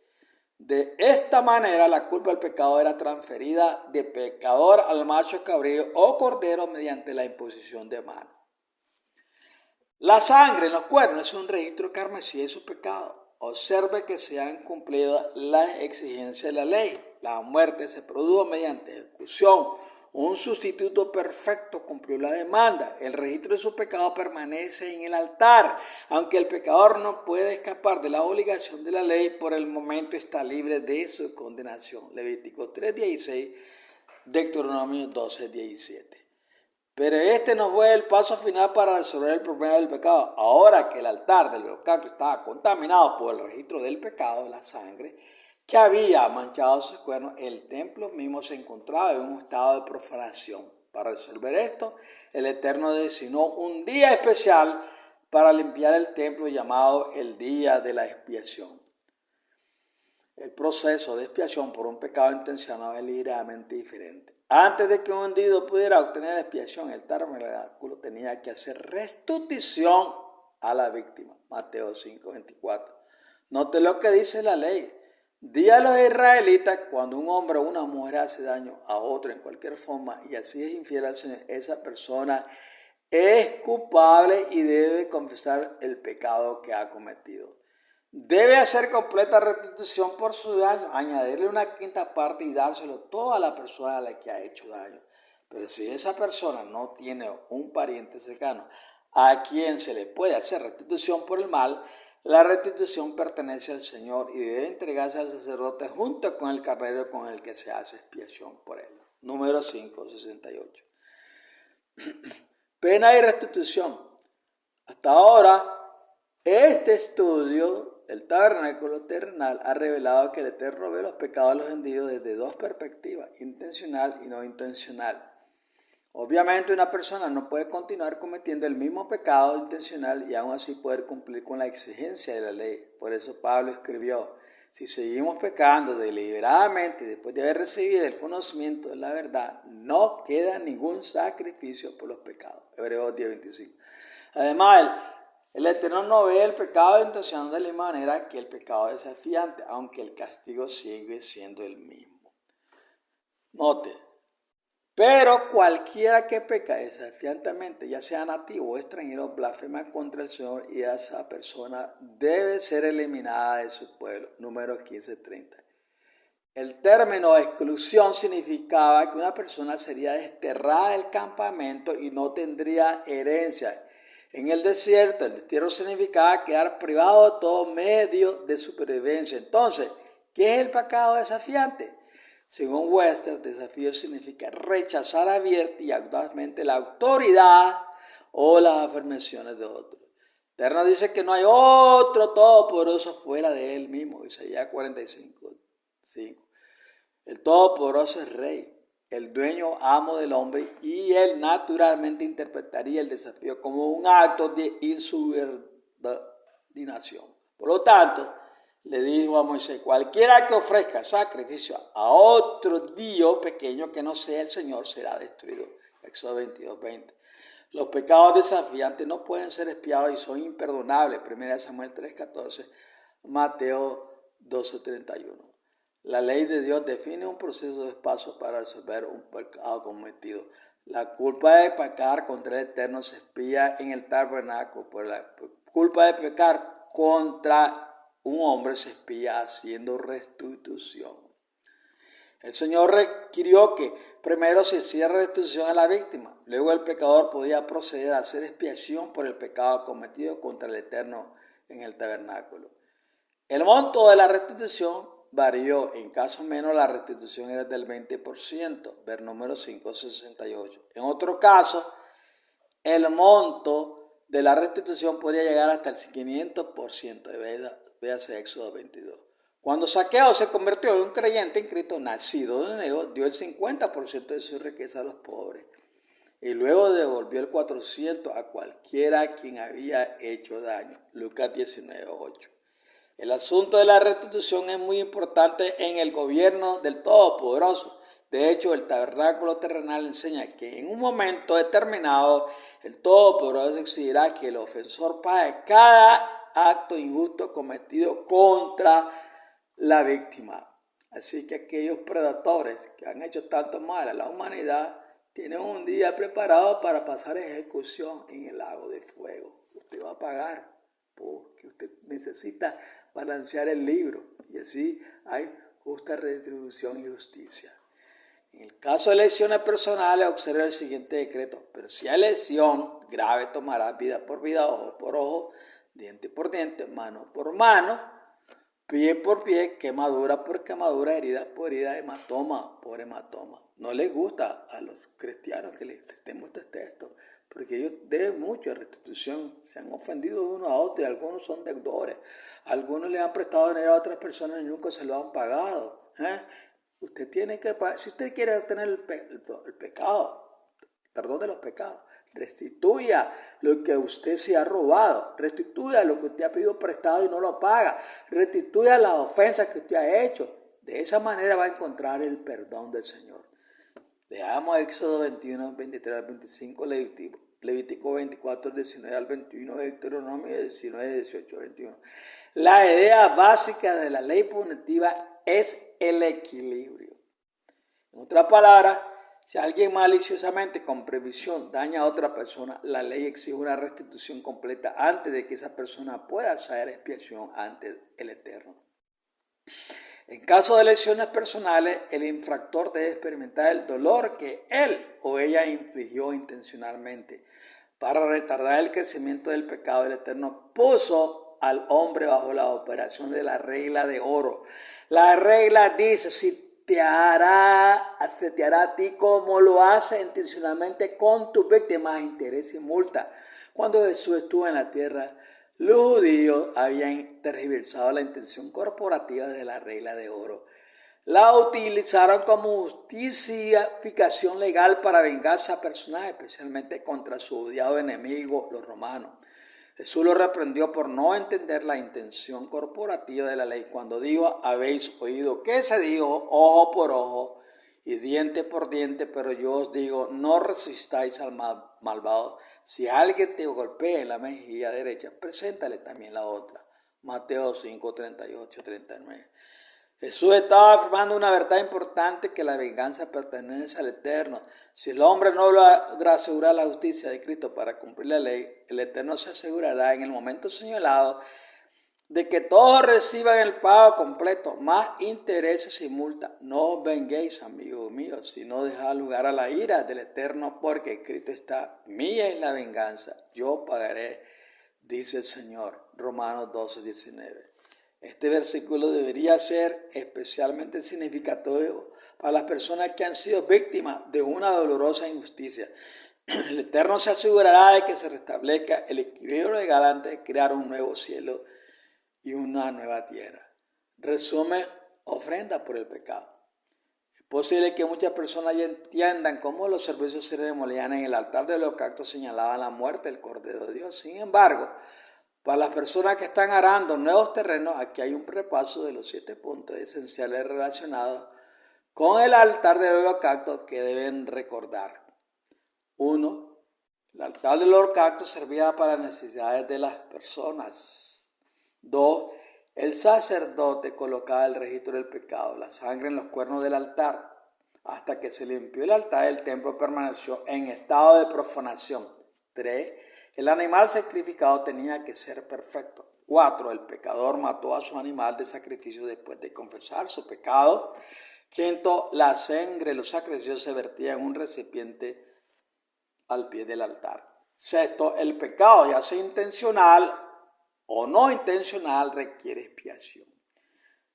De esta manera la culpa del pecado era transferida de pecador al macho cabrío o cordero mediante la imposición de mano. La sangre en los cuernos es un registro carmesí de su pecado. Observe que se han cumplido las exigencias de la ley. La muerte se produjo mediante ejecución. Un sustituto perfecto cumplió la demanda. El registro de su pecado permanece en el altar. Aunque el pecador no puede escapar de la obligación de la ley, por el momento está libre de su condenación. Levítico 3:16, Deuteronomio 12:17. Pero este no fue el paso final para resolver el problema del pecado. Ahora que el altar del holocausto estaba contaminado por el registro del pecado, la sangre que había manchado sus cuernos, el templo mismo se encontraba en un estado de profanación. Para resolver esto, el Eterno designó un día especial para limpiar el templo llamado el Día de la Expiación. El proceso de expiación por un pecado intencionado es ligeramente diferente. Antes de que un individuo pudiera obtener expiación, el tabernáculo tenía que hacer restitución a la víctima. Mateo 5:24. Note lo que dice la ley. Di a los israelitas: cuando un hombre o una mujer hace daño a otro en cualquier forma y así es infiel al Señor, esa persona es culpable y debe confesar el pecado que ha cometido. Debe hacer completa restitución por su daño, añadirle una quinta parte y dárselo todo a la persona a la que ha hecho daño. Pero si esa persona no tiene un pariente cercano a quien se le puede hacer restitución por el mal, la restitución pertenece al Señor y debe entregarse al sacerdote junto con el carnero con el que se hace expiación por él. Número 5:68. Pena y restitución. Hasta ahora, este estudio del tabernáculo terrenal ha revelado que el Eterno ve los pecados de los individuos desde dos perspectivas: intencional y no intencional. Obviamente una persona no puede continuar cometiendo el mismo pecado intencional y aún así poder cumplir con la exigencia de la ley. Por eso Pablo escribió, si seguimos pecando deliberadamente después de haber recibido el conocimiento de la verdad, no queda ningún sacrificio por los pecados. Hebreos 10:25. Además, el Eterno no ve el pecado intencional de la misma manera que el pecado desafiante, aunque el castigo sigue siendo el mismo. Note, pero cualquiera que peca desafiantemente, ya sea nativo o extranjero, blasfema contra el Señor y esa persona debe ser eliminada de su pueblo. Números 15:30. El término exclusión significaba que una persona sería desterrada del campamento y no tendría herencia. En el desierto, el destierro significaba quedar privado de todo medio de supervivencia. Entonces, ¿qué es el pecado desafiante? Según Webster, desafío significa rechazar abierta y audazmente la autoridad o las afirmaciones de otros. El Eterno dice que no hay otro todopoderoso fuera de él mismo. Isaías 45:5. El todopoderoso es rey, el dueño amo del hombre, y él naturalmente interpretaría el desafío como un acto de insubordinación. Por lo tanto, le dijo a Moisés, cualquiera que ofrezca sacrificio a otro dios pequeño que no sea el Señor será destruido. Éxodo 22:20. Los pecados desafiantes no pueden ser expiados y son imperdonables. 1 Samuel 3:14, Mateo 12:31. La ley de Dios define un proceso de paso para resolver un pecado cometido. La culpa de pecar contra el Eterno se expía en el tabernáculo, pero la culpa de pecar contra un hombre se expía haciendo restitución. El Señor requirió que primero se hiciera restitución a la víctima, luego el pecador podía proceder a hacer expiación por el pecado cometido contra el Eterno en el tabernáculo. El monto de la restitución varió, en caso menos la restitución era del 20%, ver número 568. En otro caso, el monto de la restitución podría llegar hasta el 500%, véase Éxodo 22. Cuando Zaqueo se convirtió en un creyente en Cristo, nacido de nuevo, dio el 50% de su riqueza a los pobres y luego devolvió el 400 a cualquiera a quien había hecho daño. Lucas 19:8. El asunto de la restitución es muy importante en el gobierno del Todopoderoso. De hecho, el tabernáculo terrenal enseña que en un momento determinado el Todopoderoso exigirá que el ofensor pague cada acto injusto cometido contra la víctima. Así que aquellos predadores que han hecho tanto mal a la humanidad tienen un día preparado para pasar ejecución en el lago de fuego. Usted va a pagar porque usted necesita balancear el libro y así hay justa retribución y justicia. En el caso de lesiones personales, observe el siguiente decreto. Pero si hay lesión grave, tomará vida por vida, ojo por ojo, diente por diente, mano por mano, pie por pie, quemadura por quemadura, herida por herida, hematoma por hematoma. No les gusta a los cristianos que les testemos este texto, porque ellos deben mucho a restitución. Se han ofendido uno a otro y algunos son deudores. Algunos le han prestado dinero a otras personas y nunca se lo han pagado. Usted tiene que pagar. Si usted quiere obtener el pecado, perdón de los pecados, restituya lo que usted se ha robado, restituya lo que usted ha pedido prestado y no lo paga, restituya las ofensas que usted ha hecho. De esa manera va a encontrar el perdón del Señor. Leamos Éxodo 21, 23 al 25, Levítico 24, 19 al 21, Deuteronomio 19, 18 al 21. La idea básica de la ley punitiva es el equilibrio. En otras palabras, si alguien maliciosamente con previsión daña a otra persona, la ley exige una restitución completa antes de que esa persona pueda hacer expiación ante el Eterno. En caso de lesiones personales, el infractor debe experimentar el dolor que él o ella infligió intencionalmente. Para retardar el crecimiento del pecado, el Eterno puso al hombre bajo la operación de la regla de oro. La regla dice, si te hará a ti como lo hace intencionalmente con tus víctimas, interés y multa. Cuando Jesús estuvo en la tierra, los judíos habían tergiversado la intención corporativa de la regla de oro. la utilizaron como justificación legal para vengarse a personas, especialmente contra su odiado enemigo, los romanos. Jesús lo reprendió por no entender la intención corporativa de la ley cuando dijo: habéis oído que se dijo ojo por ojo y diente por diente, pero yo os digo, no resistáis al malvado. Si alguien te golpea en la mejilla derecha, preséntale también la otra. Mateo 5, 38, 39. Jesús estaba afirmando una verdad importante, que la venganza pertenece al Eterno. Si el hombre no logra asegurar la justicia de Cristo para cumplir la ley, el Eterno se asegurará en el momento señalado de que todos reciban el pago completo, más intereses y multa. No os venguéis, amigos míos, sino dejad lugar a la ira del Eterno, porque escrito está: mía es la venganza, yo pagaré, dice el Señor. Romanos 12, 19. Este versículo debería ser especialmente significativo para las personas que han sido víctimas de una dolorosa injusticia. El Eterno se asegurará de que se restablezca el equilibrio legal antes de crear un nuevo cielo y una nueva tierra. Resumen: ofrenda por el pecado. Es posible que muchas personas ya entiendan cómo los servicios ceremoniales en el altar del holocausto señalaban la muerte del Cordero de Dios. Sin embargo, para las personas que están arando nuevos terrenos, aquí hay un repaso de los 7 puntos esenciales relacionados con el altar del holocausto que deben recordar. 1. El altar del holocausto servía para las necesidades de las personas. 2. El sacerdote colocaba el registro del pecado, la sangre en los cuernos del altar. Hasta que se limpió el altar, el templo permaneció en estado de profanación. 3. El animal sacrificado tenía que ser perfecto. 4. El pecador mató a su animal de sacrificio después de confesar su pecado. 5. La sangre de los sacrificios se vertía en un recipiente al pie del altar. 6. El pecado, ya sea intencional o no intencional, requiere expiación.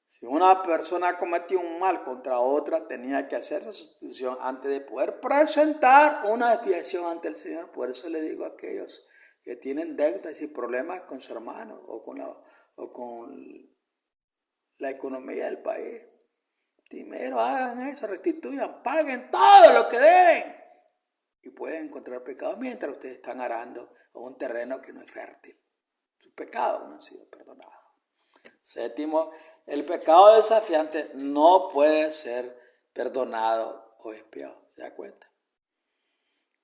Si una persona cometió un mal contra otra, tenía que hacer la sustitución antes de poder presentar una expiación ante el Señor. Por eso le digo a aquellos que tienen deudas y problemas con su hermano o con la economía del país: primero hagan eso, restituyan, paguen todo lo que deben, y pueden encontrar pecado mientras ustedes están arando un terreno que no es fértil. Sus pecados no han sido perdonados. 7. El pecado desafiante no puede ser perdonado o expiado. ¿Se da cuenta?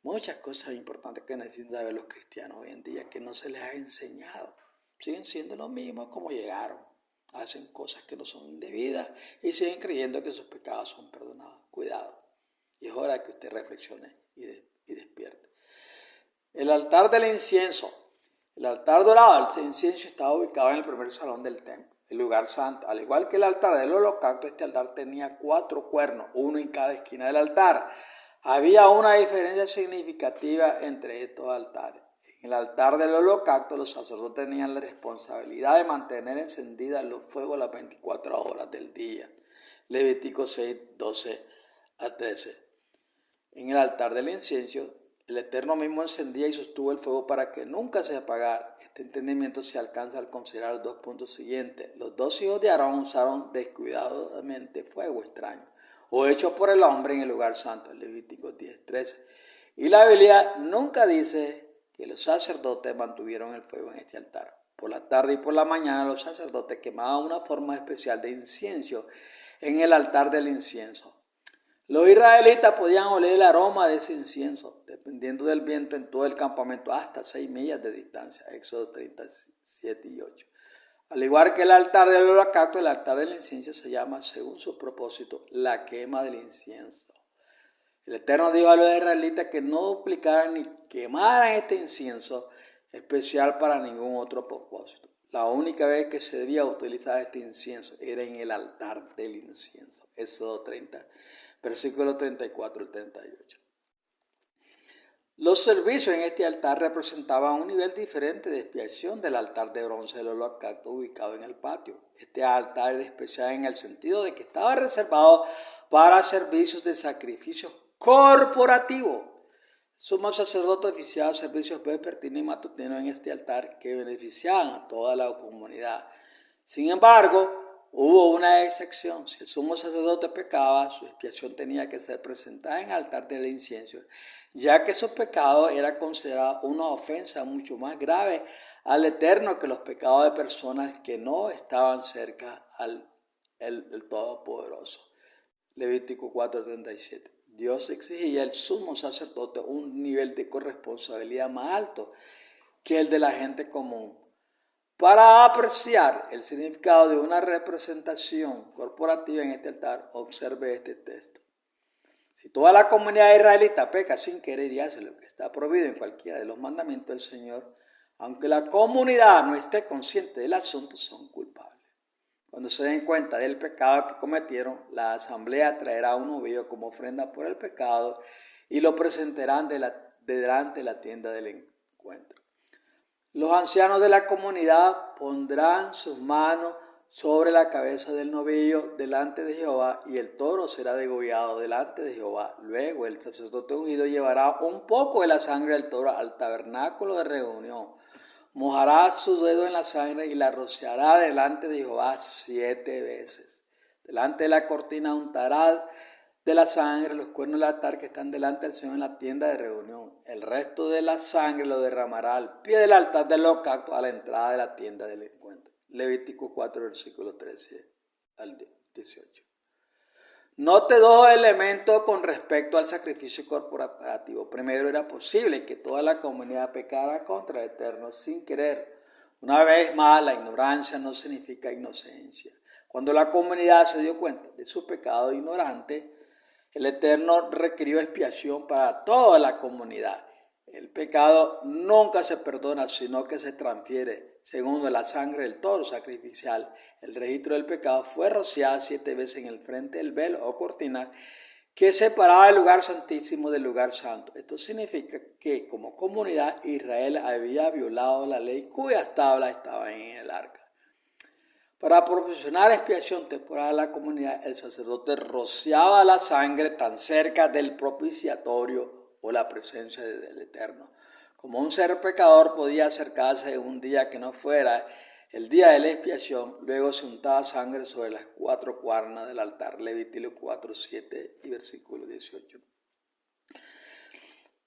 Muchas cosas importantes que necesitan saber los cristianos hoy en día, que no se les ha enseñado. Siguen siendo los mismos como llegaron. Hacen cosas que no son indebidas y siguen creyendo que sus pecados son perdonados. Cuidado. Y es hora que usted reflexione y despierte. El altar del incienso. El altar dorado del incienso estaba ubicado en el primer salón del templo, el lugar santo. Al igual que el altar del holocausto, este altar tenía 4 cuernos, uno en cada esquina del altar. Había una diferencia significativa entre estos altares. En el altar del holocausto, los sacerdotes tenían la responsabilidad de mantener encendidas los fuegos las 24 horas del día. Levítico 6, 12 a 13. En el altar del incienso, el Eterno mismo encendía y sostuvo el fuego para que nunca se apagara. Este entendimiento se alcanza al considerar los 2 puntos siguientes. Los 2 hijos de Aarón usaron descuidadamente fuego extraño o hecho por el hombre en el lugar santo, Levítico 10, 13. Y la Biblia nunca dice que los sacerdotes mantuvieron el fuego en este altar. Por la tarde y por la mañana los sacerdotes quemaban una forma especial de incienso en el altar del incienso. Los israelitas podían oler el aroma de ese incienso, dependiendo del viento, en todo el campamento, hasta 6 millas de distancia, Éxodo 37 y 8. Al igual que el altar del holocausto, el altar del incienso se llama, según su propósito, la quema del incienso. El Eterno dijo a los israelitas que no duplicaran ni quemaran este incienso especial para ningún otro propósito. La única vez que se debía utilizar este incienso era en el altar del incienso. Éxodo 30, versículos 34 al 38. Los servicios en este altar representaban un nivel diferente de expiación del altar de bronce del holocausto ubicado en el patio. Este altar era especial en el sentido de que estaba reservado para servicios de sacrificio corporativo. Sumo sacerdote oficiaba servicios vespertinos y matutinos en este altar que beneficiaban a toda la comunidad. Sin embargo, Hubo una excepción. Si el sumo sacerdote pecaba, su expiación tenía que ser presentada en el altar del incienso, ya que su pecado era considerado una ofensa mucho más grave al Eterno que los pecados de personas que no estaban cerca al el Todopoderoso. Levítico 4:37. Dios exigía al sumo sacerdote un nivel de corresponsabilidad más alto que el de la gente común. Para apreciar el significado de una representación corporativa en este altar, observe este texto. Si toda la comunidad israelita peca sin querer y hace lo que está prohibido en cualquiera de los mandamientos del Señor, aunque la comunidad no esté consciente del asunto, son culpables. Cuando se den cuenta del pecado que cometieron, la asamblea traerá un novillo como ofrenda por el pecado y lo presentarán delante de la tienda del encuentro. Los ancianos de la comunidad pondrán sus manos sobre la cabeza del novillo delante de Jehová y el toro será degollado delante de Jehová. Luego el sacerdote ungido llevará un poco de la sangre del toro al tabernáculo de reunión. Mojará su dedo en la sangre y la rociará delante de Jehová 7 veces. Delante de la cortina untará de la sangre los cuernos del altar que están delante del Señor en la tienda de reunión. El resto de la sangre lo derramará al pie del altar del holocausto a la entrada de la tienda del encuentro. Levítico 4, versículo 13 al 18. Note dos elementos con respecto al sacrificio corporativo. Primero, era posible que toda la comunidad pecara contra el Eterno sin querer. Una vez más, la ignorancia no significa inocencia. Cuando la comunidad se dio cuenta de su pecado ignorante, el Eterno requirió expiación para toda la comunidad. El pecado nunca se perdona, sino que se transfiere. Segundo, la sangre del toro sacrificial. El registro del pecado fue rociada 7 veces en el frente del velo o cortina que separaba el lugar santísimo del lugar santo. Esto significa que como comunidad Israel había violado la ley cuyas tablas estaban en el arca. Para proporcionar expiación temporal a la comunidad, el sacerdote rociaba la sangre tan cerca del propiciatorio o la presencia del Eterno. Como un ser pecador podía acercarse un día que no fuera el día de la expiación, luego se untaba sangre sobre las 4 cuernas del altar. Levítico 4, 7 y versículo 18.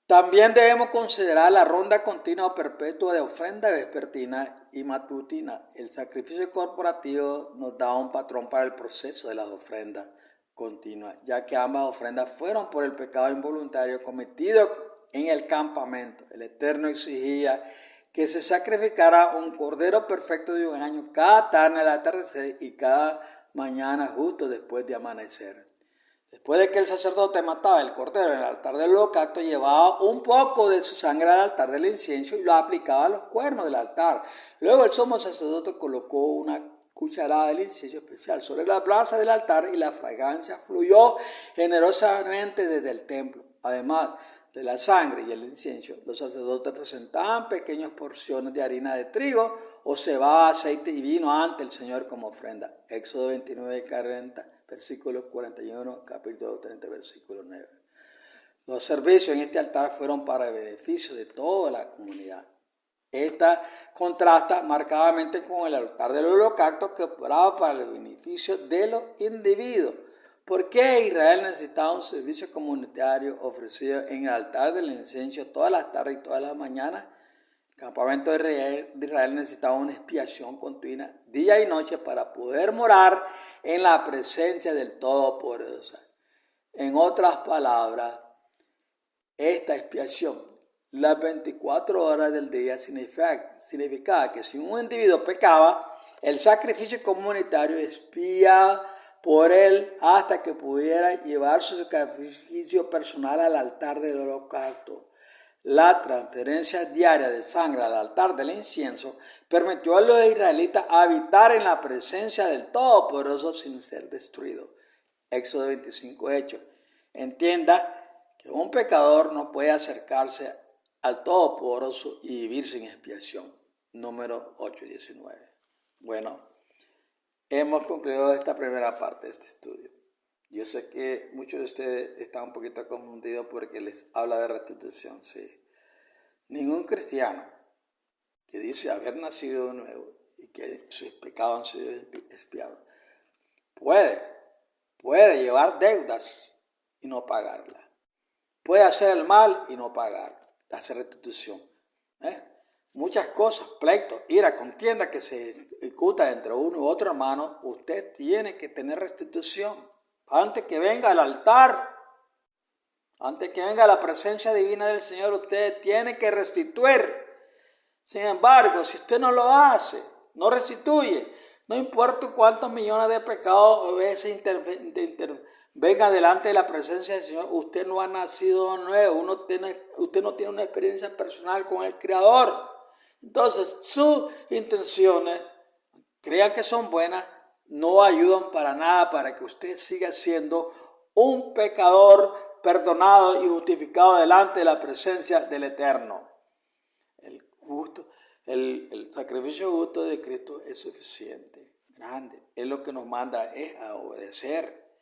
También debemos considerar la ronda continua o perpetua de ofrenda vespertina y matutina. El sacrificio corporativo nos da un patrón para el proceso de las ofrendas continuas, ya que ambas ofrendas fueron por el pecado involuntario cometido en el campamento. El Eterno exigía que se sacrificara un cordero perfecto de un año cada tarde al atardecer y cada mañana justo después de amanecer. Después de que el sacerdote mataba el cordero en el altar del holocausto, llevaba un poco de su sangre al altar del incienso y lo aplicaba a los cuernos del altar. Luego el sumo sacerdote colocó una cucharada del incienso especial sobre la brasa del altar y la fragancia fluyó generosamente desde el templo. Además de la sangre y el incienso, los sacerdotes presentaban pequeñas porciones de harina de trigo o cebada, aceite y vino ante el Señor como ofrenda. Éxodo 29, 40. Versículo 41, capítulo 30, versículo 9. Los servicios en este altar fueron para el beneficio de toda la comunidad. Esta contrasta marcadamente con el altar del holocausto que operaba para el beneficio de los individuos. ¿Por qué Israel necesitaba un servicio comunitario ofrecido en el altar del incienso todas las tardes y todas las mañanas? El campamento de Israel necesitaba una expiación continua, día y noche, para poder morar en la presencia del Todopoderoso. En otras palabras, esta expiación, las 24 horas del día, significaba que si un individuo pecaba, el sacrificio comunitario expía por él hasta que pudiera llevar su sacrificio personal al altar del holocausto. La transferencia diaria de sangre al altar del incienso permitió a los israelitas habitar en la presencia del Todopoderoso sin ser destruidos. Éxodo 25, Hechos. Entienda que un pecador no puede acercarse al Todopoderoso y vivir sin expiación. Número 8:19. Bueno, hemos concluido esta primera parte de este estudio. Yo sé que muchos de ustedes están un poquito confundidos porque les habla de restitución, sí. Ningún cristiano que dice haber nacido de nuevo y que sus pecados han sido expiados puede llevar deudas y no pagarlas. Puede hacer el mal y no pagar, hacer restitución. Muchas cosas, pleitos, ira, contienda que se ejecuta entre uno y otro hermano, usted tiene que tener restitución. Antes que venga al altar, antes que venga la presencia divina del Señor, usted tiene que restituir. Sin embargo, si usted no lo hace, no restituye, no importa cuántos millones de pecados a veces venga delante de la presencia del Señor, usted no ha nacido nuevo, usted no tiene una experiencia personal con el Creador. Entonces, sus intenciones, crean que son buenas, no ayudan para nada para que usted siga siendo un pecador perdonado y justificado delante de la presencia del Eterno. El sacrificio justo de Cristo es suficiente, grande. Él lo que nos manda es a obedecer.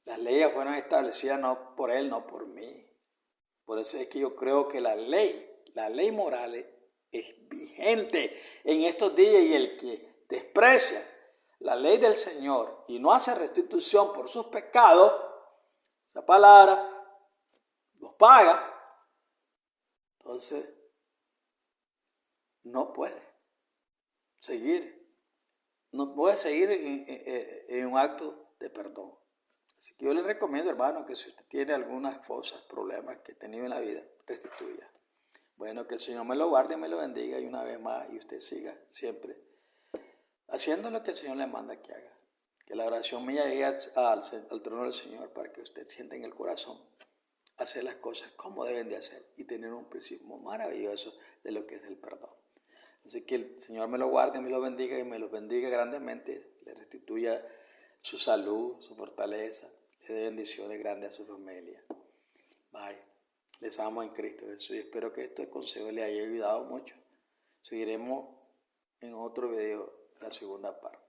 Las leyes fueron establecidas no por Él, no por mí. Por eso es que yo creo que la ley moral es vigente en estos días, y el que desprecia la ley del Señor y no hace restitución por sus pecados, esa palabra los paga. Entonces, no puede seguir en un acto de perdón. Así que yo le recomiendo, hermano, que si usted tiene algunas cosas, problemas que ha tenido en la vida, restituya. Bueno, que el Señor me lo guarde y me lo bendiga, y una vez más, y usted siga siempre haciendo lo que el Señor le manda que haga. Que la oración mía llegue al trono del Señor para que usted sienta en el corazón hacer las cosas como deben de hacer y tener un principio maravilloso de lo que es el perdón. Así que el Señor me lo guarde, me lo bendiga y me lo bendiga grandemente, le restituya su salud, su fortaleza, le dé bendiciones grandes a su familia. Bye. Les amo en Cristo Jesús y espero que este consejo les haya ayudado mucho. Seguiremos en otro video la segunda parte.